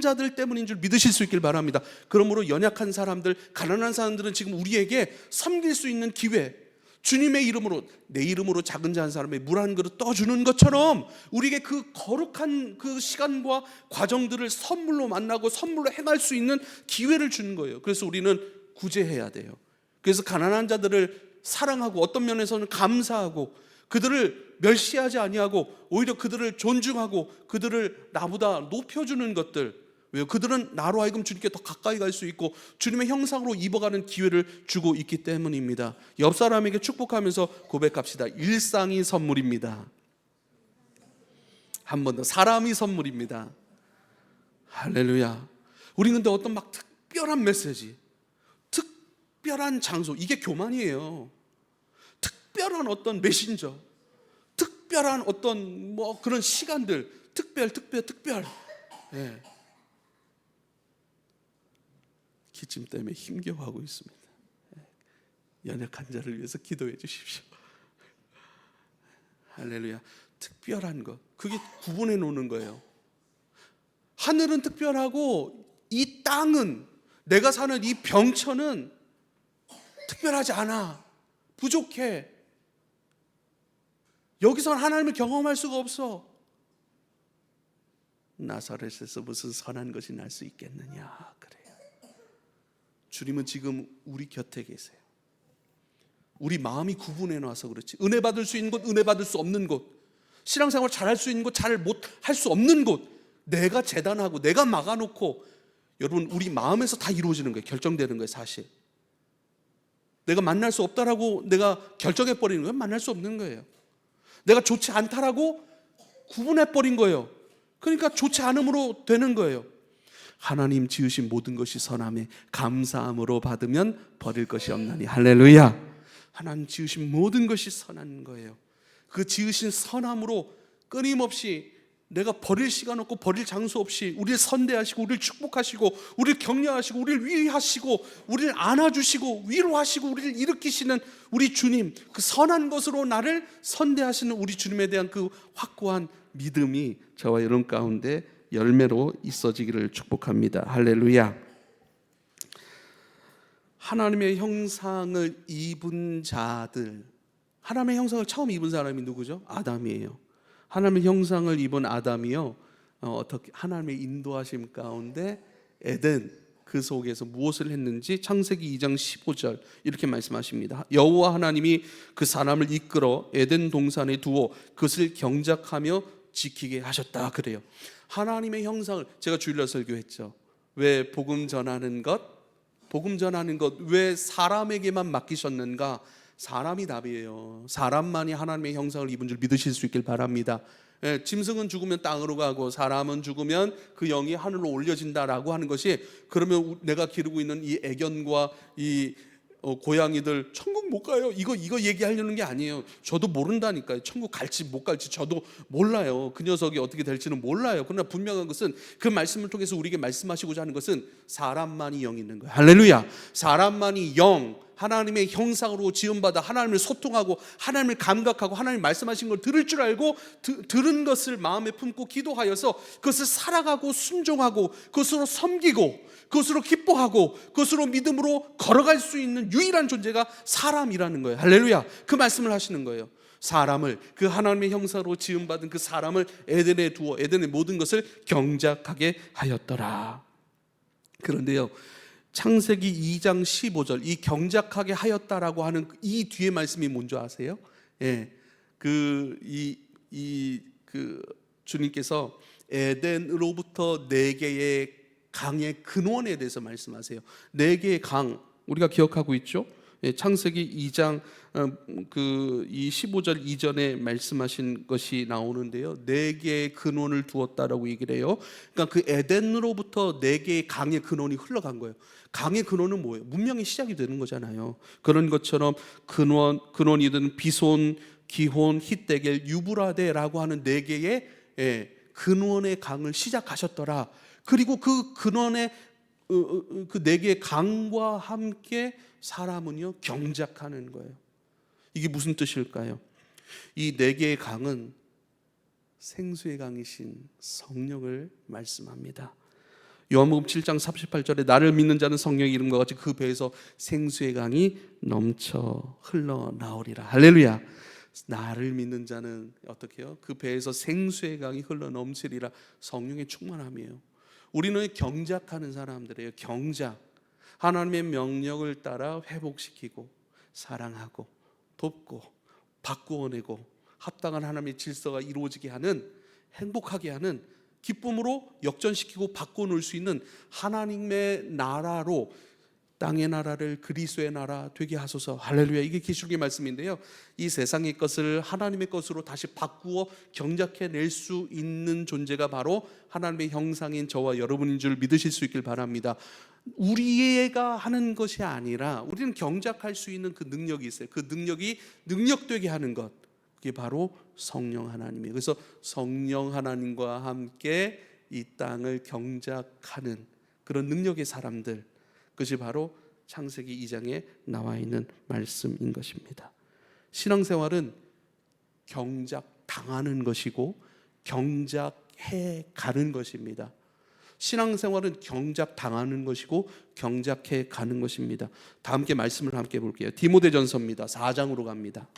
자들 때문인 줄 믿으실 수 있길 바랍니다. 그러므로 연약한 사람들, 가난한 사람들은 지금 우리에게 섬길 수 있는 기회, 주님의 이름으로, 내 이름으로 작은 자 한 사람의 물 한 그릇 떠주는 것처럼 우리에게 그 거룩한 그 시간과 과정들을 선물로 만나고 선물로 행할 수 있는 기회를 주는 거예요. 그래서 우리는 구제해야 돼요. 그래서 가난한 자들을 사랑하고, 어떤 면에서는 감사하고, 그들을 멸시하지 아니하고 오히려 그들을 존중하고 그들을 나보다 높여주는 것들. 왜요? 그들은 나로 하여금 주님께 더 가까이 갈 수 있고 주님의 형상으로 입어가는 기회를 주고 있기 때문입니다. 옆 사람에게 축복하면서 고백합시다. 일상이 선물입니다. 한 번 더, 사람이 선물입니다. 할렐루야. 우리 근데 어떤 막 특별한 메시지, 특별한 장소, 이게 교만이에요. 특별한 어떤 메신저, 특별한 어떤 뭐 그런 시간들, 특별. 예. 기침 때문에 힘겨워하고 있습니다. 연약한 자를 위해서 기도해 주십시오. 할렐루야. 특별한 것, 그게 구분해 놓는 거예요. 하늘은 특별하고 이 땅은, 내가 사는 이 병천은 특별하지 않아. 부족해. 여기선 하나님을 경험할 수가 없어. 나사렛에서 무슨 선한 것이 날 수 있겠느냐. 그래요. 주님은 지금 우리 곁에 계세요. 우리 마음이 구분해 놔서 그렇지, 은혜 받을 수 있는 곳, 은혜 받을 수 없는 곳, 신앙생활 잘할 수 있는 곳, 잘 못할 수 없는 곳, 내가 재단하고 내가 막아놓고, 여러분 우리 마음에서 다 이루어지는 거예요. 결정되는 거예요. 사실 내가 만날 수 없다라고 내가 결정해버리는 거예요. 만날 수 없는 거예요. 내가 좋지 않다라고 구분해버린 거예요. 그러니까 좋지 않음으로 되는 거예요. 하나님 지으신 모든 것이 선함에 감사함으로 받으면 버릴 것이 없나니. 할렐루야. 하나님 지으신 모든 것이 선한 거예요. 그 지으신 선함으로 끊임없이 내가 버릴 시간 없고 버릴 장소 없이 우리를 선대하시고 우리를 축복하시고 우리를 격려하시고 우리를 위하시고 우리를 안아주시고 위로하시고 우리를 일으키시는 우리 주님, 그 선한 것으로 나를 선대하시는 우리 주님에 대한 그 확고한 믿음이 저와 여러분 가운데 열매로 있어지기를 축복합니다. 할렐루야. 하나님의 형상을 입은 자들, 하나님의 형상을 처음 입은 사람이 누구죠? 아담이에요. 하나님의 형상을 입은 아담이요, 어떻게 하나님의 인도하심 가운데 에덴 그 속에서 무엇을 했는지 창세기 2장 15절 이렇게 말씀하십니다. 여호와 하나님이 그 사람을 이끌어 에덴 동산에 두어 그것을 경작하며 지키게 하셨다. 그래요. 하나님의 형상을, 제가 주일날 설교했죠. 왜 복음 전하는 것 왜 사람에게만 맡기셨는가? 사람이 답이에요. 사람만이 하나님의 형상을 입은 줄 믿으실 수 있길 바랍니다. 예, 짐승은 죽으면 땅으로 가고 사람은 죽으면 그 영이 하늘로 올려진다라고 하는 것이, 그러면 내가 기르고 있는 이 애견과 이 고양이들 천국 못 가요, 이거 얘기하려는 게 아니에요. 저도 모른다니까요. 천국 갈지 못 갈지 저도 몰라요. 그 녀석이 어떻게 될지는 몰라요. 그러나 분명한 것은 그 말씀을 통해서 우리에게 말씀하시고자 하는 것은 사람만이 영이 있는 거예요. 할렐루야. 사람만이 영, 하나님의 형상으로 지음받아 하나님을 소통하고 하나님을 감각하고 하나님 말씀하신 걸 들을 줄 알고 들은 것을 마음에 품고 기도하여서 그것을 살아가고 순종하고 그것으로 섬기고 그것으로 기뻐하고 그것으로 믿음으로 걸어갈 수 있는 유일한 존재가 사람이라는 거예요. 할렐루야. 그 말씀을 하시는 거예요. 사람을, 그 하나님의 형상으로 지음받은 그 사람을 에덴에 두어 에덴의 모든 것을 경작하게 하였더라. 그런데요, 창세기 2장 15절 이 경작하게 하였다라고 하는 이 뒤에 말씀이 뭔지 아세요? 예, 주님께서 에덴으로부터 4개의 강의 근원에 대해서 말씀하세요. 4개의 강 우리가 기억하고 있죠? 창세기 2장 이 15절 이전에 말씀하신 것이 나오는데요. 네 개의 근원을 두었다라고 얘기를 해요. 그러니까 그 에덴으로부터 네 개의 강의 근원이 흘러간 거예요. 강의 근원은 뭐예요? 문명의 시작이 되는 거잖아요. 그런 것처럼 근원이든 비손, 기혼, 히데겔, 유브라데라고 하는 네 개의 근원의 강을 시작하셨더라. 그리고 그 근원의 그 네 개의 강과 함께 사람은요 경작하는 거예요. 이게 무슨 뜻일까요? 이 네 개의 강은 생수의 강이신 성령을 말씀합니다. 요한복음 7장 38절에 나를 믿는 자는 성령의 이름과 같이 그 배에서 생수의 강이 넘쳐 흘러나오리라. 할렐루야. 나를 믿는 자는 어떻게 해요? 그 배에서 생수의 강이 흘러넘치리라. 성령의 충만함이에요. 우리는 경작하는 사람들이에요. 경작. 하나님의 명령을 따라 회복시키고 사랑하고 돕고 바꾸어내고 합당한 하나님의 질서가 이루어지게 하는, 행복하게 하는, 기쁨으로 역전시키고 바꿔놓을 수 있는 하나님의 나라로, 땅의 나라를 그리스도의 나라 되게 하소서. 할렐루야. 이게 계시록의 말씀인데요, 이 세상의 것을 하나님의 것으로 다시 바꾸어 경작해낼 수 있는 존재가 바로 하나님의 형상인 저와 여러분인 줄 믿으실 수 있길 바랍니다. 우리가 하는 것이 아니라 우리는 경작할 수 있는 그 능력이 있어요. 그 능력이 능력되게 하는 것, 그게 바로 성령 하나님이에요. 그래서 성령 하나님과 함께 이 땅을 경작하는 그런 능력의 사람들, 그것이 바로 창세기 2장에 나와 있는 말씀인 것입니다. 신앙생활은 경작당하는 것이고 경작해 가는 것입니다. 신앙생활은 경작당하는 것이고 경작해 가는 것입니다. 다 함께 말씀을 함께 볼게요. 디모데전서입니다. 4장으로 갑니다.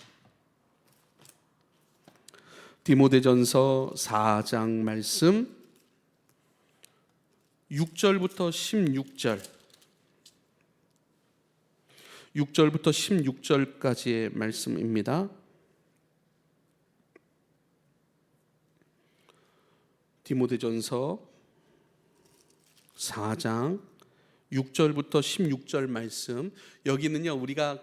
디모데전서 4장 말씀 6절부터 16절 6절부터 16절까지의 말씀입니다. 디모데전서 4장 6절부터 16절 말씀. 여기는요, 우리가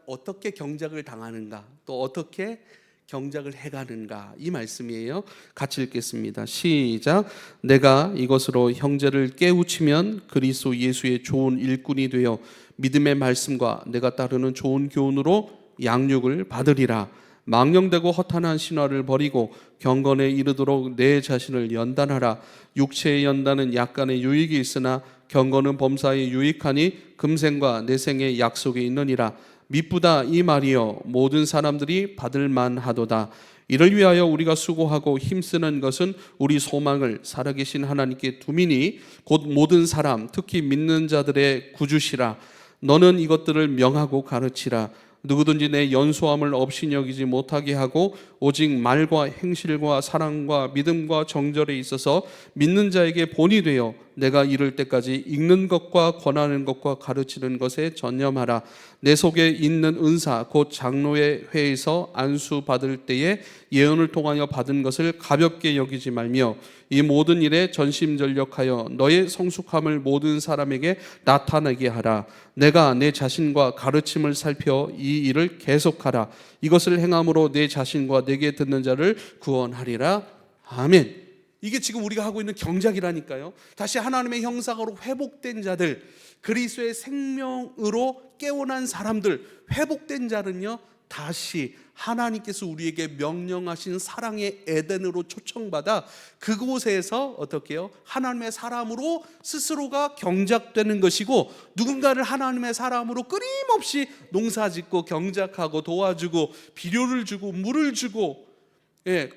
어떻게 경작을 당하는가, 또 어떻게 경작을 해가는가, 이 말씀이에요. 같이 읽겠습니다. 시작. 내가 이것으로 형제를 깨우치면 그리스도 예수의 좋은 일꾼이 되어 믿음의 말씀과 내가 따르는 좋은 교훈으로 양육을 받으리라. 망령되고 허탄한 신화를 버리고 경건에 이르도록 내 자신을 연단하라. 육체의 연단은 약간의 유익이 있으나 경건은 범사에 유익하니 금생과 내생의 약속이 있느니라. 미쁘다 이 말이여 모든 사람들이 받을 만하도다. 이를 위하여 우리가 수고하고 힘쓰는 것은 우리 소망을 살아계신 하나님께 두미니 곧 모든 사람 특히 믿는 자들의 구주시라. 너는 이것들을 명하고 가르치라. 누구든지 내 연소함을 없이 여기지 못하게 하고 오직 말과 행실과 사랑과 믿음과 정절에 있어서 믿는 자에게 본이 되어 내가 이를 때까지 읽는 것과 권하는 것과 가르치는 것에 전념하라. 내 속에 있는 은사 곧 장로의 회에서 안수 받을 때에 예언을 통하여 받은 것을 가볍게 여기지 말며 이 모든 일에 전심전력하여 너의 성숙함을 모든 사람에게 나타나게 하라. 내가 내 자신과 가르침을 살펴 이 일을 계속하라. 이것을 행함으로 내 자신과 내게 듣는 자를 구원하리라. 아멘. 이게 지금 우리가 하고 있는 경작이라니까요. 다시 하나님의 형상으로 회복된 자들, 그리스도의 생명으로 깨어난 사람들, 회복된 자는요, 다시 하나님께서 우리에게 명령하신 사랑의 에덴으로 초청받아 그곳에서 어떻게 해요? 하나님의 사람으로 스스로가 경작되는 것이고, 누군가를 하나님의 사람으로 끊임없이 농사짓고 경작하고 도와주고 비료를 주고 물을 주고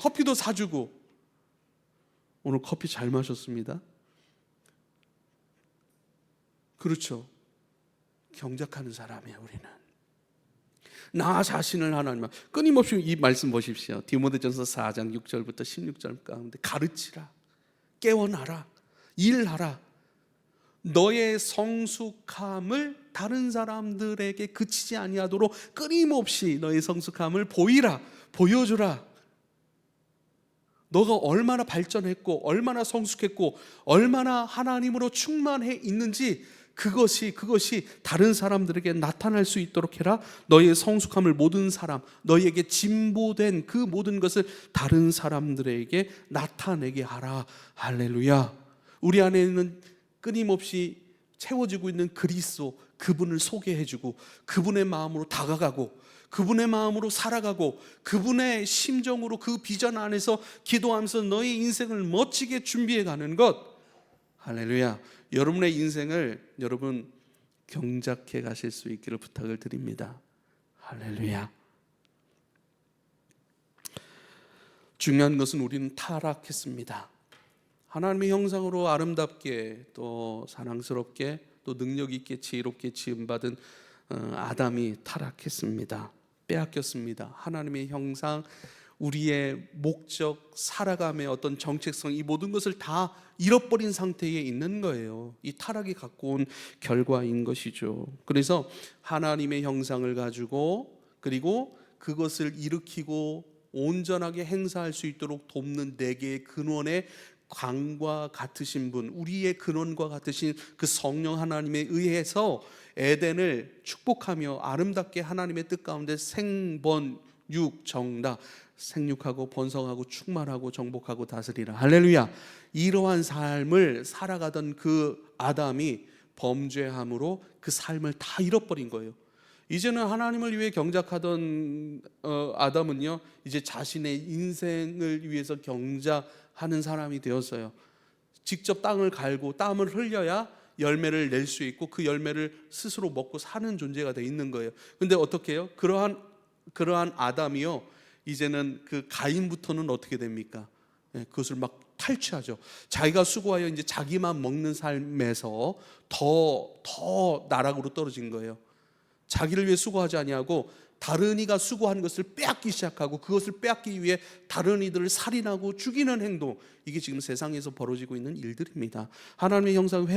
커피도 사주고. 오늘 커피 잘 마셨습니다. 그렇죠. 경작하는 사람이에요. 우리는 나 자신을 하나님, 끊임없이 이 말씀 보십시오. 디모데전서 4장 6절부터 16절 가운데 가르치라, 깨워놔라, 일하라. 너의 성숙함을 다른 사람들에게 그치지 아니하도록 끊임없이 너의 성숙함을 보여주라. 너가 얼마나 발전했고 얼마나 성숙했고 얼마나 하나님으로 충만해 있는지 그것이 다른 사람들에게 나타날 수 있도록 해라. 너의 성숙함을 모든 사람, 너희에게 진보된 그 모든 것을 다른 사람들에게 나타내게 하라. 할렐루야. 우리 안에는 끊임없이 채워지고 있는 그리스도, 그분을 소개해주고 그분의 마음으로 다가가고 그분의 마음으로 살아가고 그분의 심정으로 그 비전 안에서 기도하면서 너의 인생을 멋지게 준비해 가는 것. 할렐루야. 여러분의 인생을 여러분 경작해 가실 수 있기를 부탁을 드립니다. 할렐루야. 중요한 것은 우리는 타락했습니다. 하나님의 형상으로 아름답게 또 사랑스럽게 또 능력 있게 지혜롭게 지음받은 아담이 타락했습니다. 빼앗겼습니다. 하나님의 형상, 우리의 목적, 살아감의 어떤 정체성, 이 모든 것을 다 잃어버린 상태에 있는 거예요. 이 타락이 갖고 온 결과인 것이죠. 그래서 하나님의 형상을 가지고 그리고 그것을 일으키고 온전하게 행사할 수 있도록 돕는 네 개의 근원의 광과 같으신 분, 우리의 근원과 같으신 그 성령 하나님에 의해서 에덴을 축복하며 아름답게 하나님의 뜻 가운데 생번육정다, 생육하고 번성하고 충만하고 정복하고 다스리라. 할렐루야. 이러한 삶을 살아가던 그 아담이 범죄함으로 그 삶을 다 잃어버린 거예요. 이제는 하나님을 위해 경작하던 아담은요, 이제 자신의 인생을 위해서 경작하는 사람이 되었어요. 직접 땅을 갈고 땀을 흘려야 열매를 낼 수 있고 그 열매를 스스로 먹고 사는 존재가 돼 있는 거예요. 근데 어떻게 해요? 그러한 아담이요, 이제는 그 가인부터는 어떻게 됩니까? 그것을 막 탈취하죠. 자기가 수고하여 이제 자기만 먹는 삶에서 더 나락으로 떨어진 거예요. 자기를 위해 수고하지 아니하고 다른 이가 수고한 것을 빼앗기 시작하고 그것을 빼앗기 위해 다른 이들을 살인하고 죽이는 행동, 이게 지금 세상에서 벌어지고 있는 일들입니다. 하나님의 형상을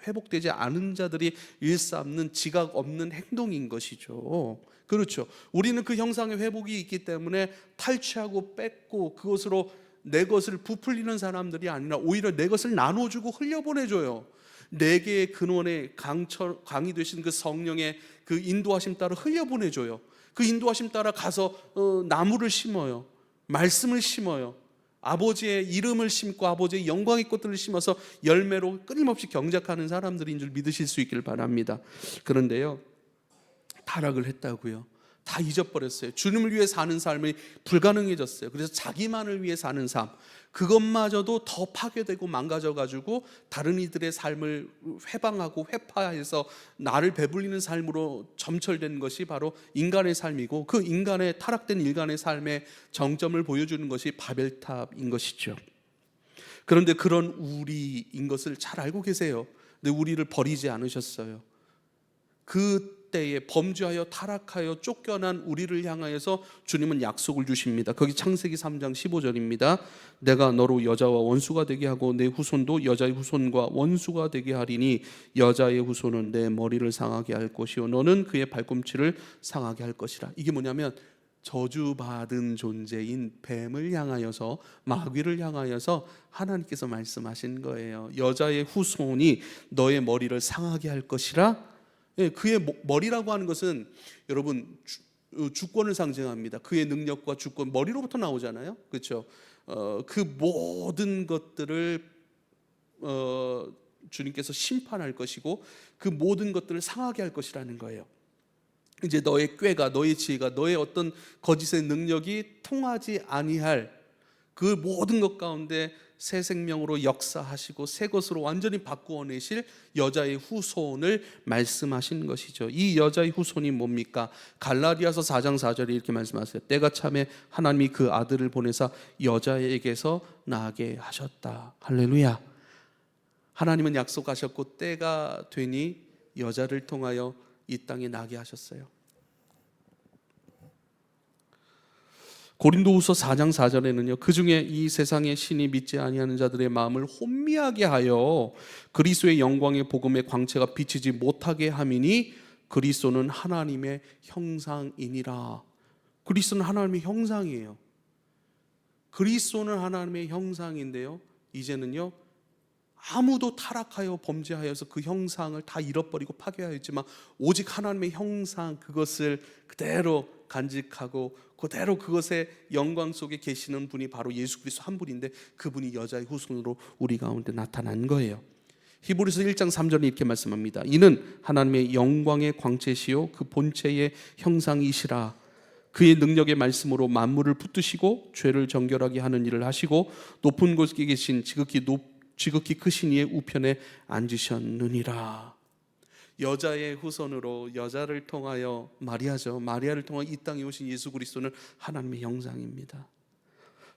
회복되지 않은 자들이 일삼는 지각 없는 행동인 것이죠. 그렇죠. 우리는 그 형상의 회복이 있기 때문에 탈취하고 뺏고 그것으로 내 것을 부풀리는 사람들이 아니라 오히려 내 것을 나눠주고 흘려보내줘요. 네 개의 근원의 강이 되신 그 성령의 그 인도하심 따라 흘려보내줘요. 그 인도하심 따라 가서 나무를 심어요. 말씀을 심어요. 아버지의 이름을 심고 아버지의 영광의 꽃들을 심어서 열매로 끊임없이 경작하는 사람들인 줄 믿으실 수 있기를 바랍니다. 그런데요, 타락을 했다고요. 다 잊어버렸어요. 주님을 위해 사는 삶이 불가능해졌어요. 그래서 자기만을 위해 사는 삶, 그것마저도 더 파괴되고 망가져가지고 다른 이들의 삶을 회방하고 회파해서 나를 배불리는 삶으로 점철된 것이 바로 인간의 삶이고, 그 인간의 타락된 인간의 삶의 정점을 보여주는 것이 바벨탑인 것이죠. 그런데 그런 우리인 것을 잘 알고 계세요. 근데 우리를 버리지 않으셨어요. 그때에 범죄하여 타락하여 쫓겨난 우리를 향하여서 주님은 약속을 주십니다. 거기 창세기 3장 15절입니다. 내가 너로 여자와 원수가 되게 하고 내 후손도 여자의 후손과 원수가 되게 하리니 여자의 후손은 내 머리를 상하게 할 것이요 너는 그의 발꿈치를 상하게 할 것이라. 이게 뭐냐면 저주받은 존재인 뱀을 향하여서, 마귀를 향하여서 하나님께서 말씀하신 거예요. 여자의 후손이 너의 머리를 상하게 할 것이라. 그의 머리라고 하는 것은 여러분 주권을 상징합니다. 그의 능력과 주권, 머리로부터 나오잖아요. 그렇죠? 그 모든 것들을 주님께서 심판할 것이고 그 모든 것들을 상하게 할 것이라는 거예요. 이제 너의 꾀가, 너의 지혜가, 너의 어떤 거짓의 능력이 통하지 아니할 그 모든 것 가운데 새 생명으로 역사하시고 새 것으로 완전히 바꾸어 내실 여자의 후손을 말씀하신 것이죠. 이 여자의 후손이 뭡니까? 갈라디아서 4장 4절에 이렇게 말씀하세요. 때가 참에 하나님이 그 아들을 보내사 여자에게서 나게 하셨다. 할렐루야. 하나님은 약속하셨고 때가 되니 여자를 통하여 이 땅에 나게 하셨어요. 고린도후서 4장 4절에는요, 그 중에 이 세상의 신이 믿지 아니하는 자들의 마음을 혼미하게 하여 그리스도의 영광의 복음의 광채가 비치지 못하게 함이니 그리스도는 하나님의 형상이니라. 그리스도는 하나님의 형상이에요. 그리스도는 하나님의 형상인데요, 이제는요 아무도 타락하여 범죄하여서 그 형상을 다 잃어버리고 파괴하였지만 오직 하나님의 형상, 그것을 그대로 간직하고 그대로 그것의 영광 속에 계시는 분이 바로 예수 그리스도 한 분인데, 그분이 여자의 후손으로 우리 가운데 나타난 거예요. 히브리서 1장 3절에 이렇게 말씀합니다. 이는 하나님의 영광의 광채시요 그 본체의 형상이시라. 그의 능력의 말씀으로 만물을 붙드시고 죄를 정결하게 하는 일을 하시고 높은 곳에 계신 지극히 크신 이의 우편에 앉으셨느니라. 여자의 후손으로, 여자를 통하여, 마리아를 통하여 이 땅에 오신 예수 그리스도는 하나님의 형상입니다.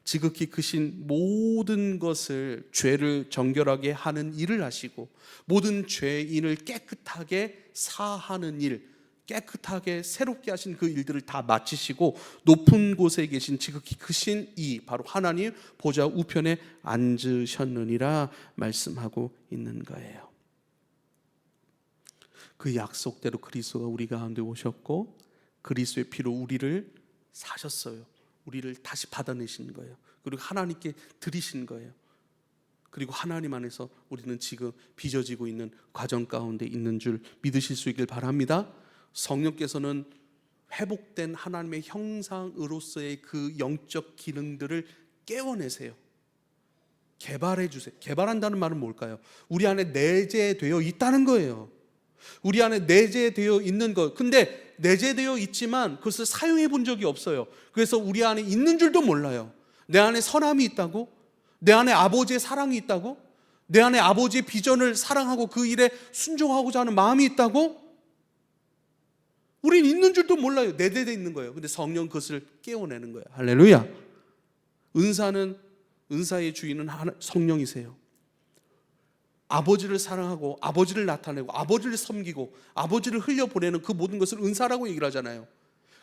지극히 크신 모든 것을, 죄를 정결하게 하는 일을 하시고 모든 죄인을 깨끗하게 사하는 일, 깨끗하게 새롭게 하신 그 일들을 다 마치시고 높은 곳에 계신 지극히 크신 이 바로 하나님 보좌 우편에 앉으셨느니라 말씀하고 있는 거예요. 그 약속대로 그리스도가 우리 가운데 오셨고 그리스도의 피로 우리를 사셨어요. 우리를 다시 받아내신 거예요. 그리고 하나님께 드리신 거예요. 그리고 하나님 안에서 우리는 지금 빚어지고 있는 과정 가운데 있는 줄 믿으실 수 있길 바랍니다. 성령께서는 회복된 하나님의 형상으로서의 그 영적 기능들을 깨워내세요. 개발해 주세요. 개발한다는 말은 뭘까요? 우리 안에 내재되어 있다는 거예요. 우리 안에 내재되어 있는 것. 근데 내재되어 있지만 그것을 사용해 본 적이 없어요. 그래서 우리 안에 있는 줄도 몰라요. 내 안에 선함이 있다고? 내 안에 아버지의 사랑이 있다고? 내 안에 아버지의 비전을 사랑하고 그 일에 순종하고자 하는 마음이 있다고? 우린 있는 줄도 몰라요. 내재되어 있는 거예요. 근데 성령 그것을 깨워내는 거예요. 할렐루야. 은사의 주인은 성령이세요. 아버지를 사랑하고 아버지를 나타내고 아버지를 섬기고 아버지를 흘려보내는 그 모든 것을 은사라고 얘기를 하잖아요.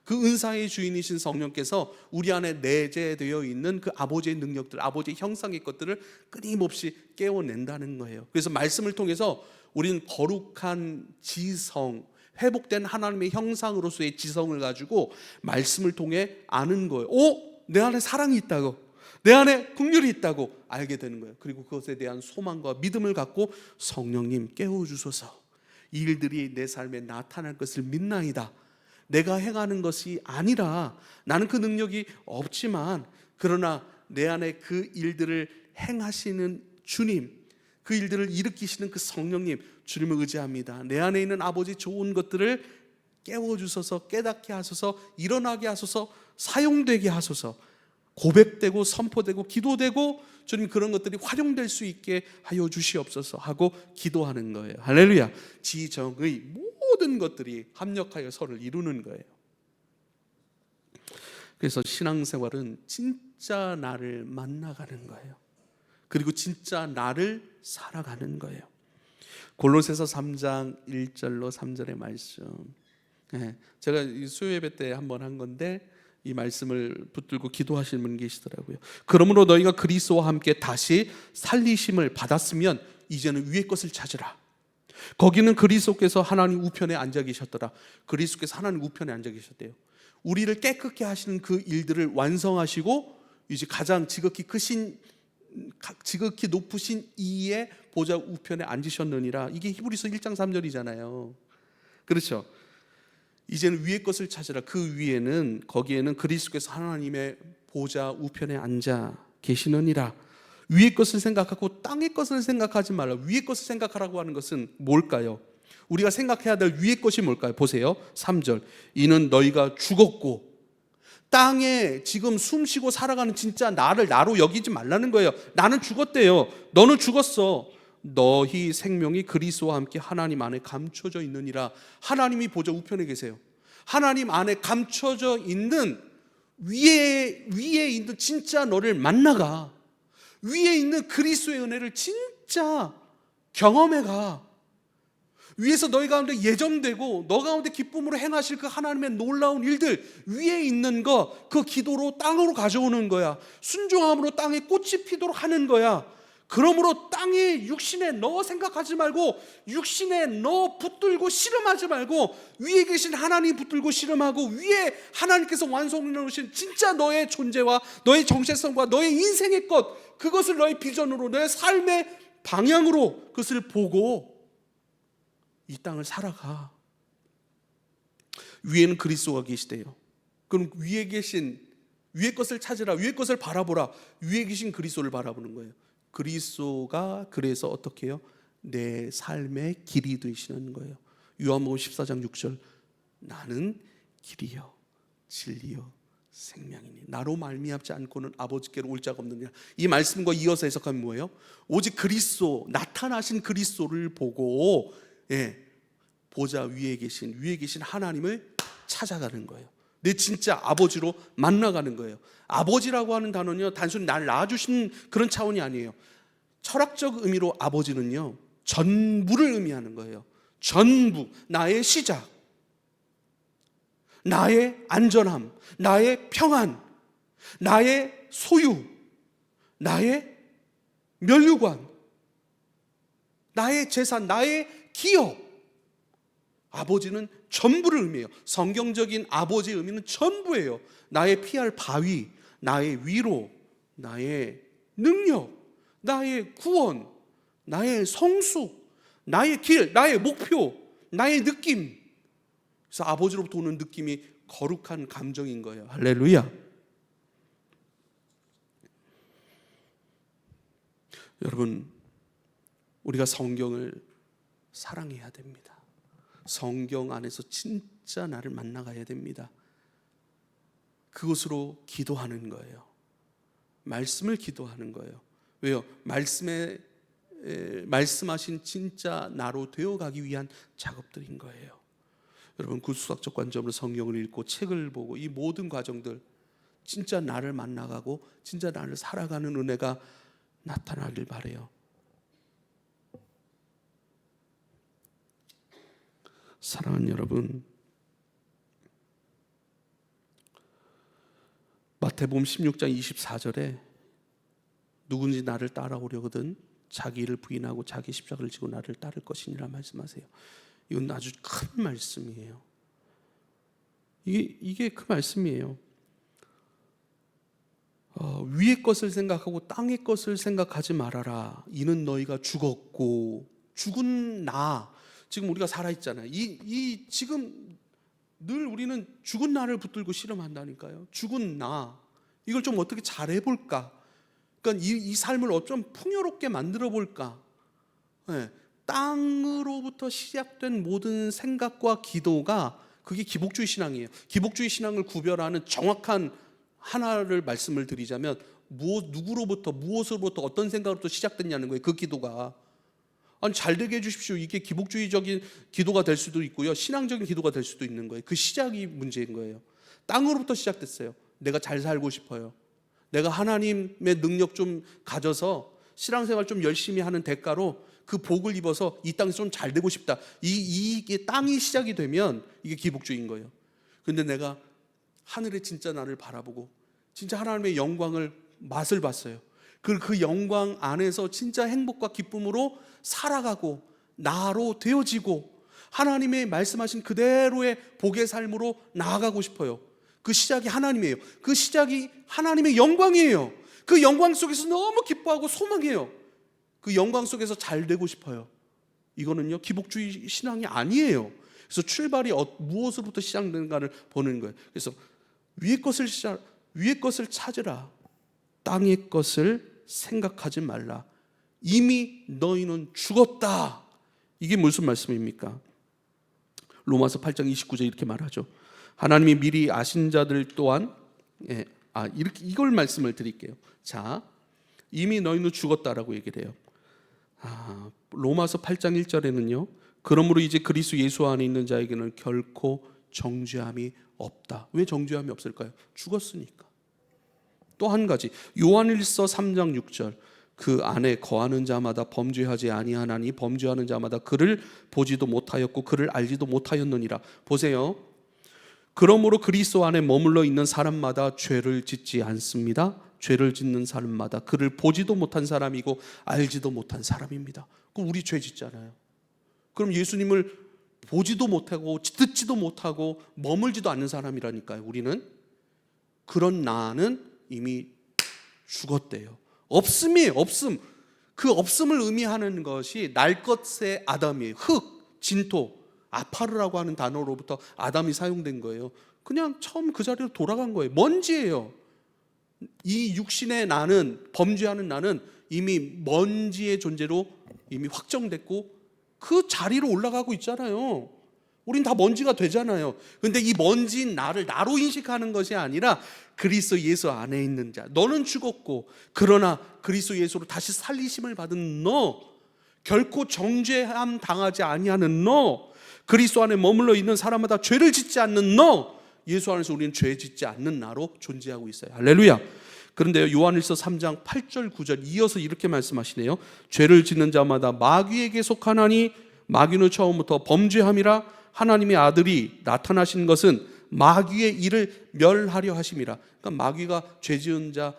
그 은사의 주인이신 성령께서 우리 안에 내재되어 있는 그 아버지의 능력들, 아버지의 형상의 것들을 끊임없이 깨워낸다는 거예요. 그래서 말씀을 통해서 우리는 거룩한 지성, 회복된 하나님의 형상으로서의 지성을 가지고 말씀을 통해 아는 거예요. 내 안에 사랑이 있다고, 내 안에 긍휼이 있다고 알게 되는 거예요. 그리고 그것에 대한 소망과 믿음을 갖고 성령님 깨워주소서, 이 일들이 내 삶에 나타날 것을 믿나이다. 내가 행하는 것이 아니라, 나는 그 능력이 없지만 그러나 내 안에 그 일들을 행하시는 주님, 그 일들을 일으키시는 그 성령님, 주님을 의지합니다. 내 안에 있는 아버지 좋은 것들을 깨워주소서, 깨닫게 하소서, 일어나게 하소서, 사용되게 하소서, 고백되고 선포되고 기도되고 주님 그런 것들이 활용될 수 있게 하여 주시옵소서 하고 기도하는 거예요. 할렐루야. 지정의 모든 것들이 합력하여 서로를 이루는 거예요. 그래서 신앙생활은 진짜 나를 만나가는 거예요. 그리고 진짜 나를 살아가는 거예요. 골로새서 3장 1절로 3절의 말씀, 제가 수요예배 때 한번 한 건데 이 말씀을 붙들고 기도하시는 분 계시더라고요. 그러므로 너희가 그리스도와 함께 다시 살리심을 받았으면 이제는 위의 것을 찾으라. 거기는 그리스도께서 하나님 우편에 앉아 계셨더라. 그리스도께서 하나님 우편에 앉아 계셨대요. 우리를 깨끗게 하시는 그 일들을 완성하시고 이제 가장 지극히 높으신 이의 보좌 우편에 앉으셨느니라. 이게 히브리서 1장 3절이잖아요. 그렇죠? 이제는 위의 것을 찾으라. 그 위에는, 거기에는 그리스도께서 하나님의 보좌 우편에 앉아 계시느니라. 위의 것을 생각하고 땅의 것을 생각하지 말라. 위의 것을 생각하라고 하는 것은 뭘까요? 우리가 생각해야 될 위의 것이 뭘까요? 보세요. 3절. 이는 너희가 죽었고, 땅에 지금 숨쉬고 살아가는 진짜 나를 나로 여기지 말라는 거예요. 나는 죽었대요. 너는 죽었어. 너희 생명이 그리스도와 함께 하나님 안에 감춰져 있느니라. 하나님이 보좌 우편에 계세요. 하나님 안에 감춰져 있는 위에 있는 진짜 너를 만나가. 위에 있는 그리스도의 은혜를 진짜 경험해가. 위에서 너희 가운데 예정되고 너 가운데 기쁨으로 행하실 그 하나님의 놀라운 일들, 위에 있는 거, 그 기도로 땅으로 가져오는 거야. 순종함으로 땅에 꽃이 피도록 하는 거야. 그러므로 땅에 육신에 너 생각하지 말고, 육신에 너 붙들고 씨름하지 말고, 위에 계신 하나님 붙들고 씨름하고, 위에 하나님께서 완성해 놓으신 진짜 너의 존재와 너의 정체성과 너의 인생의 것, 그것을 너의 비전으로, 너의 삶의 방향으로 그것을 보고 이 땅을 살아가. 위에는 그리스도가 계시대요. 그럼 위의 것을 찾으라, 위의 것을 바라보라. 위에 계신 그리스도를 바라보는 거예요. 그리스도가 그래서 어떻게 해요? 내 삶의 길이 되시는 거예요. 요한복음 14장 6절, 나는 길이요 진리요 생명이니 나로 말미암지 않고는 아버지께로 올 자가 없느니라. 이 말씀과 이어서 해석하면 뭐예요? 오직 그리스도, 나타나신 그리스도를 보고 보좌 위에 계신 하나님을 찾아가는 거예요. 내 진짜 아버지로 만나가는 거예요. 아버지라고 하는 단어는요, 단순히 날 낳아주신 그런 차원이 아니에요. 철학적 의미로 아버지는요, 전부를 의미하는 거예요. 전부, 나의 시작, 나의 안전함, 나의 평안, 나의 소유, 나의 면류관, 나의 재산, 나의 기업. 아버지는 전부를 의미해요. 성경적인 아버지의 의미는 전부예요. 나의 피할 바위, 나의 위로, 나의 능력, 나의 구원, 나의 성숙, 나의 길, 나의 목표, 나의 느낌. 그래서 아버지로부터 오는 느낌이 거룩한 감정인 거예요. 할렐루야. 여러분, 우리가 성경을 사랑해야 됩니다. 성경 안에서 진짜 나를 만나가야 됩니다. 그것으로 기도하는 거예요. 말씀을 기도하는 거예요. 왜요? 말씀하신 진짜 나로 되어가기 위한 작업들인 거예요. 여러분, 구수학적 관점으로 성경을 읽고 책을 보고 이 모든 과정들, 진짜 나를 만나가고 진짜 나를 살아가는 은혜가 나타나길 바라요. 사랑하는 여러분, 마태복음 16장 24절에 누군지 나를 따라오려거든 자기 일을 부인하고 자기 십자가를 지고 나를 따를 것이니라 말씀하세요. 이건 아주 큰 말씀이에요. 이게 그 말씀이에요. 위의 것을 생각하고 땅의 것을 생각하지 말아라. 이는 너희가 죽었고, 죽은 나, 지금 우리가 살아있잖아요. 지금 늘 우리는 죽은 나를 붙들고 실험한다니까요. 죽은 나, 이걸 좀 어떻게 잘해볼까? 그러니까 이 삶을 어쩜 풍요롭게 만들어 볼까? 땅으로부터 시작된 모든 생각과 기도가, 그게 기복주의 신앙이에요. 기복주의 신앙을 구별하는 정확한 하나를 말씀을 드리자면, 누구로부터, 무엇으로부터, 어떤 생각으로부터 시작됐냐는 거예요. 그 기도가. 아니, 잘 되게 해주십시오. 이게 기복주의적인 기도가 될 수도 있고요, 신앙적인 기도가 될 수도 있는 거예요. 그 시작이 문제인 거예요. 땅으로부터 시작됐어요. 내가 잘 살고 싶어요. 내가 하나님의 능력 좀 가져서 신앙생활 좀 열심히 하는 대가로 그 복을 입어서 이 땅에서 좀 잘 되고 싶다. 이게 땅이 시작이 되면 이게 기복주의인 거예요. 근데 내가 하늘의 진짜 나를 바라보고 진짜 하나님의 영광을 맛을 봤어요. 그 영광 안에서 진짜 행복과 기쁨으로 살아가고 나로 되어지고 하나님의 말씀하신 그대로의 복의 삶으로 나아가고 싶어요. 그 시작이 하나님이에요. 그 시작이 하나님의 영광이에요. 그 영광 속에서 너무 기뻐하고 소망해요. 그 영광 속에서 잘 되고 싶어요. 이거는요, 기복주의 신앙이 아니에요. 그래서 출발이 무엇으로부터 시작되는가를 보는 거예요. 그래서 위의 것을 찾으라. 땅의 것을 생각하지 말라. 이미 너희는 죽었다. 이게 무슨 말씀입니까? 로마서 8장 29절 이렇게 말하죠. 하나님이 미리 아신 자들 또한 이걸 말씀을 드릴게요. 자, 이미 너희는 죽었다라고 얘기를 해요. 로마서 8장 1절에는요. 그러므로 이제 그리스도 예수 안에 있는 자에게는 결코 정죄함이 없다. 왜 정죄함이 없을까요? 죽었으니까. 또 한 가지, 요한일서 3장 6절, 그 안에 거하는 자마다 범죄하지 아니하나니 범죄하는 자마다 그를 보지도 못하였고 그를 알지도 못하였느니라. 보세요. 그러므로 그리스도 안에 머물러 있는 사람마다 죄를 짓지 않습니다. 죄를 짓는 사람마다 그를 보지도 못한 사람이고 알지도 못한 사람입니다. 그럼 우리 죄 짓잖아요. 그럼 예수님을 보지도 못하고 듣지도 못하고 머물지도 않는 사람이라니까요. 우리는. 그런 나는 이미 죽었대요. 없음이에요. 없음. 그 없음을 의미하는 것이 날 것의 아담이에요. 흙, 진토, 아파르라고 하는 단어로부터 아담이 사용된 거예요. 그냥 처음 그 자리로 돌아간 거예요. 먼지예요. 이 육신의 나는, 범죄하는 나는 이미 먼지의 존재로 이미 확정됐고 그 자리로 올라가고 있잖아요. 우린 다 먼지가 되잖아요. 근데 이 먼지인 나를 나로 인식하는 것이 아니라 그리스도 예수 안에 있는 자, 너는 죽었고 그러나 그리스도 예수로 다시 살리심을 받은 너, 결코 정죄함 당하지 아니하는 너, 그리스도 안에 머물러 있는 사람마다 죄를 짓지 않는 너, 예수 안에서 우리는 죄 짓지 않는 나로 존재하고 있어요. 할렐루야. 그런데요, 요한일서 3장 8절 9절 이어서 이렇게 말씀하시네요. 죄를 짓는 자마다 마귀에게 속하나니 마귀는 처음부터 범죄함이라 하나님의 아들이 나타나신 것은 마귀의 일을 멸하려 하심이라. 그러니까 마귀가 죄 지은 자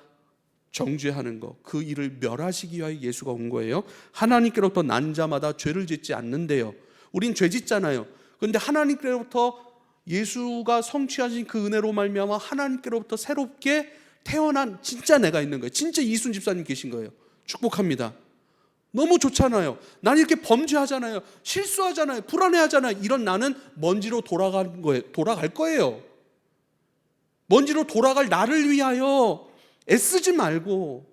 정죄하는 거, 그 일을 멸하시기 위하여 예수가 온 거예요. 하나님께로부터 난 자마다 죄를 짓지 않는데요. 우린 죄 짓잖아요. 그런데 하나님께로부터 예수가 성취하신 그 은혜로 말미암아 하나님께로부터 새롭게 태어난 진짜 내가 있는 거예요. 진짜 이순 집사님 계신 거예요. 축복합니다. 너무 좋잖아요. 나는 이렇게 범죄하잖아요. 실수하잖아요. 불안해하잖아요. 이런 나는 먼지로 돌아갈 거예요. 먼지로 돌아갈 나를 위하여 애쓰지 말고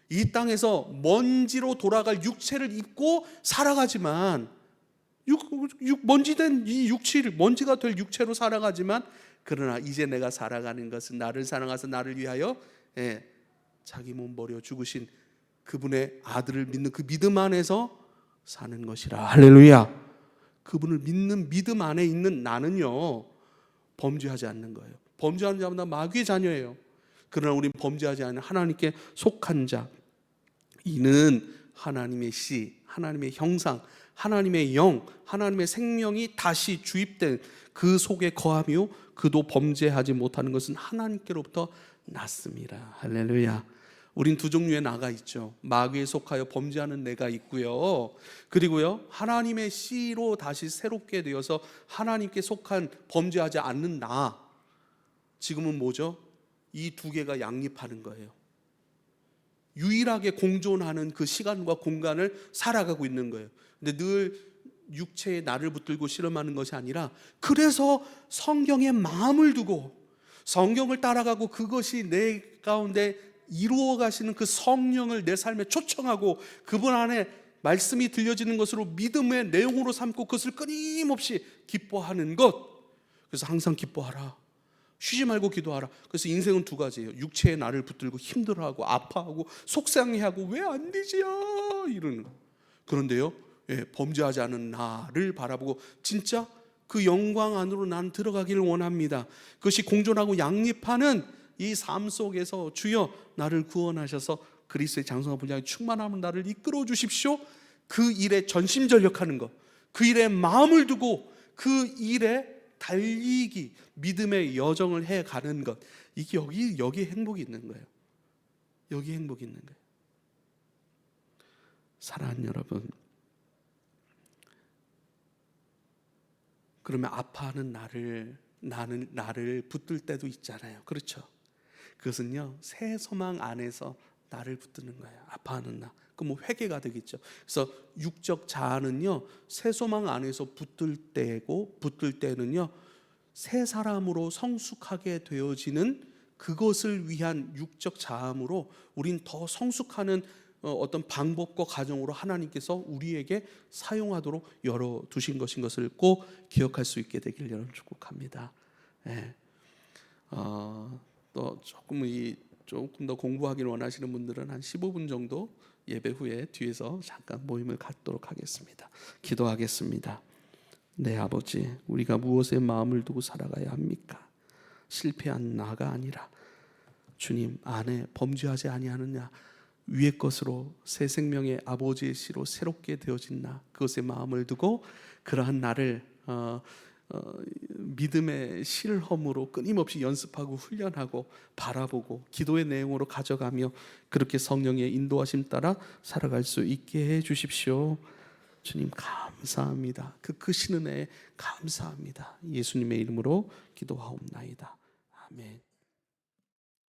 이 땅에서 먼지로 돌아갈 육체를 입고 살아가지만 먼지된 이 육체를 먼지가 될 육체로 살아가지만 그러나 이제 내가 살아가는 것은 나를 사랑하사 나를 위하여 자기 몸 버려 죽으신 그분의 아들을 믿는 그 믿음 안에서 사는 것이라. 할렐루야. 그분을 믿는 믿음 안에 있는 나는요 범죄하지 않는 거예요. 범죄하는 자마다 마귀의 자녀예요. 그러나 우리는 범죄하지 않는 하나님께 속한 자, 이는 하나님의 씨, 하나님의 형상, 하나님의 영, 하나님의 생명이 다시 주입된 그 속에 거하며 그도 범죄하지 못하는 것은 하나님께로부터 났습니다. 할렐루야. 우린 두 종류의 나가 있죠. 마귀에 속하여 범죄하는 내가 있고요. 그리고요, 하나님의 씨로 다시 새롭게 되어서 하나님께 속한 범죄하지 않는 나. 지금은 뭐죠? 이 두 개가 양립하는 거예요. 유일하게 공존하는 그 시간과 공간을 살아가고 있는 거예요. 근데 늘 육체의 나를 붙들고 실험하는 것이 아니라, 그래서 성경에 마음을 두고 성경을 따라가고 그것이 내 가운데 이루어 가시는 그 성령을 내 삶에 초청하고 그분 안에 말씀이 들려지는 것으로 믿음의 내용으로 삼고 그것을 끊임없이 기뻐하는 것. 그래서 항상 기뻐하라, 쉬지 말고 기도하라. 그래서 인생은 두 가지예요. 육체의 나를 붙들고 힘들어하고 아파하고 속상해하고 왜 안 되지야 이러는 거. 그런데요, 범죄하지 않은 나를 바라보고 진짜 그 영광 안으로 난 들어가기를 원합니다. 그것이 공존하고 양립하는 이 삶 속에서 주여 나를 구원하셔서 그리스도의 장성한 분량의 충만함을 나를 이끌어 주십시오. 그 일에 전심전력하는 것, 그 일에 마음을 두고 그 일에 달리기, 믿음의 여정을 해가는 것, 이게 여기 행복이 있는 거예요. 여기 행복이 있는 거예요. 사랑하는 여러분, 그러면 아파하는 나를 붙들 때도 있잖아요. 그렇죠? 그것은요, 새 소망 안에서 나를 붙드는 거예요. 아파하는 나. 그 뭐 회개가 되겠죠. 그래서 육적 자아는요, 새 소망 안에서 붙들 때는요, 새 사람으로 성숙하게 되어지는 그것을 위한 육적 자아므로 우린 더 성숙하는 어떤 방법과 과정으로 하나님께서 우리에게 사용하도록 열어두신 것인 것을 꼭 기억할 수 있게 되길 여러분 축복합니다. 또 조금 더 공부하기를 원하시는 분들은 한 15분 정도 예배 후에 뒤에서 잠깐 모임을 갖도록 하겠습니다. 기도하겠습니다. 네, 아버지, 우리가 무엇에 마음을 두고 살아가야 합니까? 실패한 나가 아니라 주님 안에 범죄하지 아니하느냐, 위의 것으로 새 생명의 아버지의 씨로 새롭게 되어진 나, 그것에 마음을 두고 그러한 나를 믿음의 실험으로 끊임없이 연습하고 훈련하고 바라보고 기도의 내용으로 가져가며 그렇게 성령의 인도하심 따라 살아갈 수 있게 해 주십시오. 주님 감사합니다. 그 크신 은혜에 감사합니다. 예수님의 이름으로 기도하옵나이다. 아멘.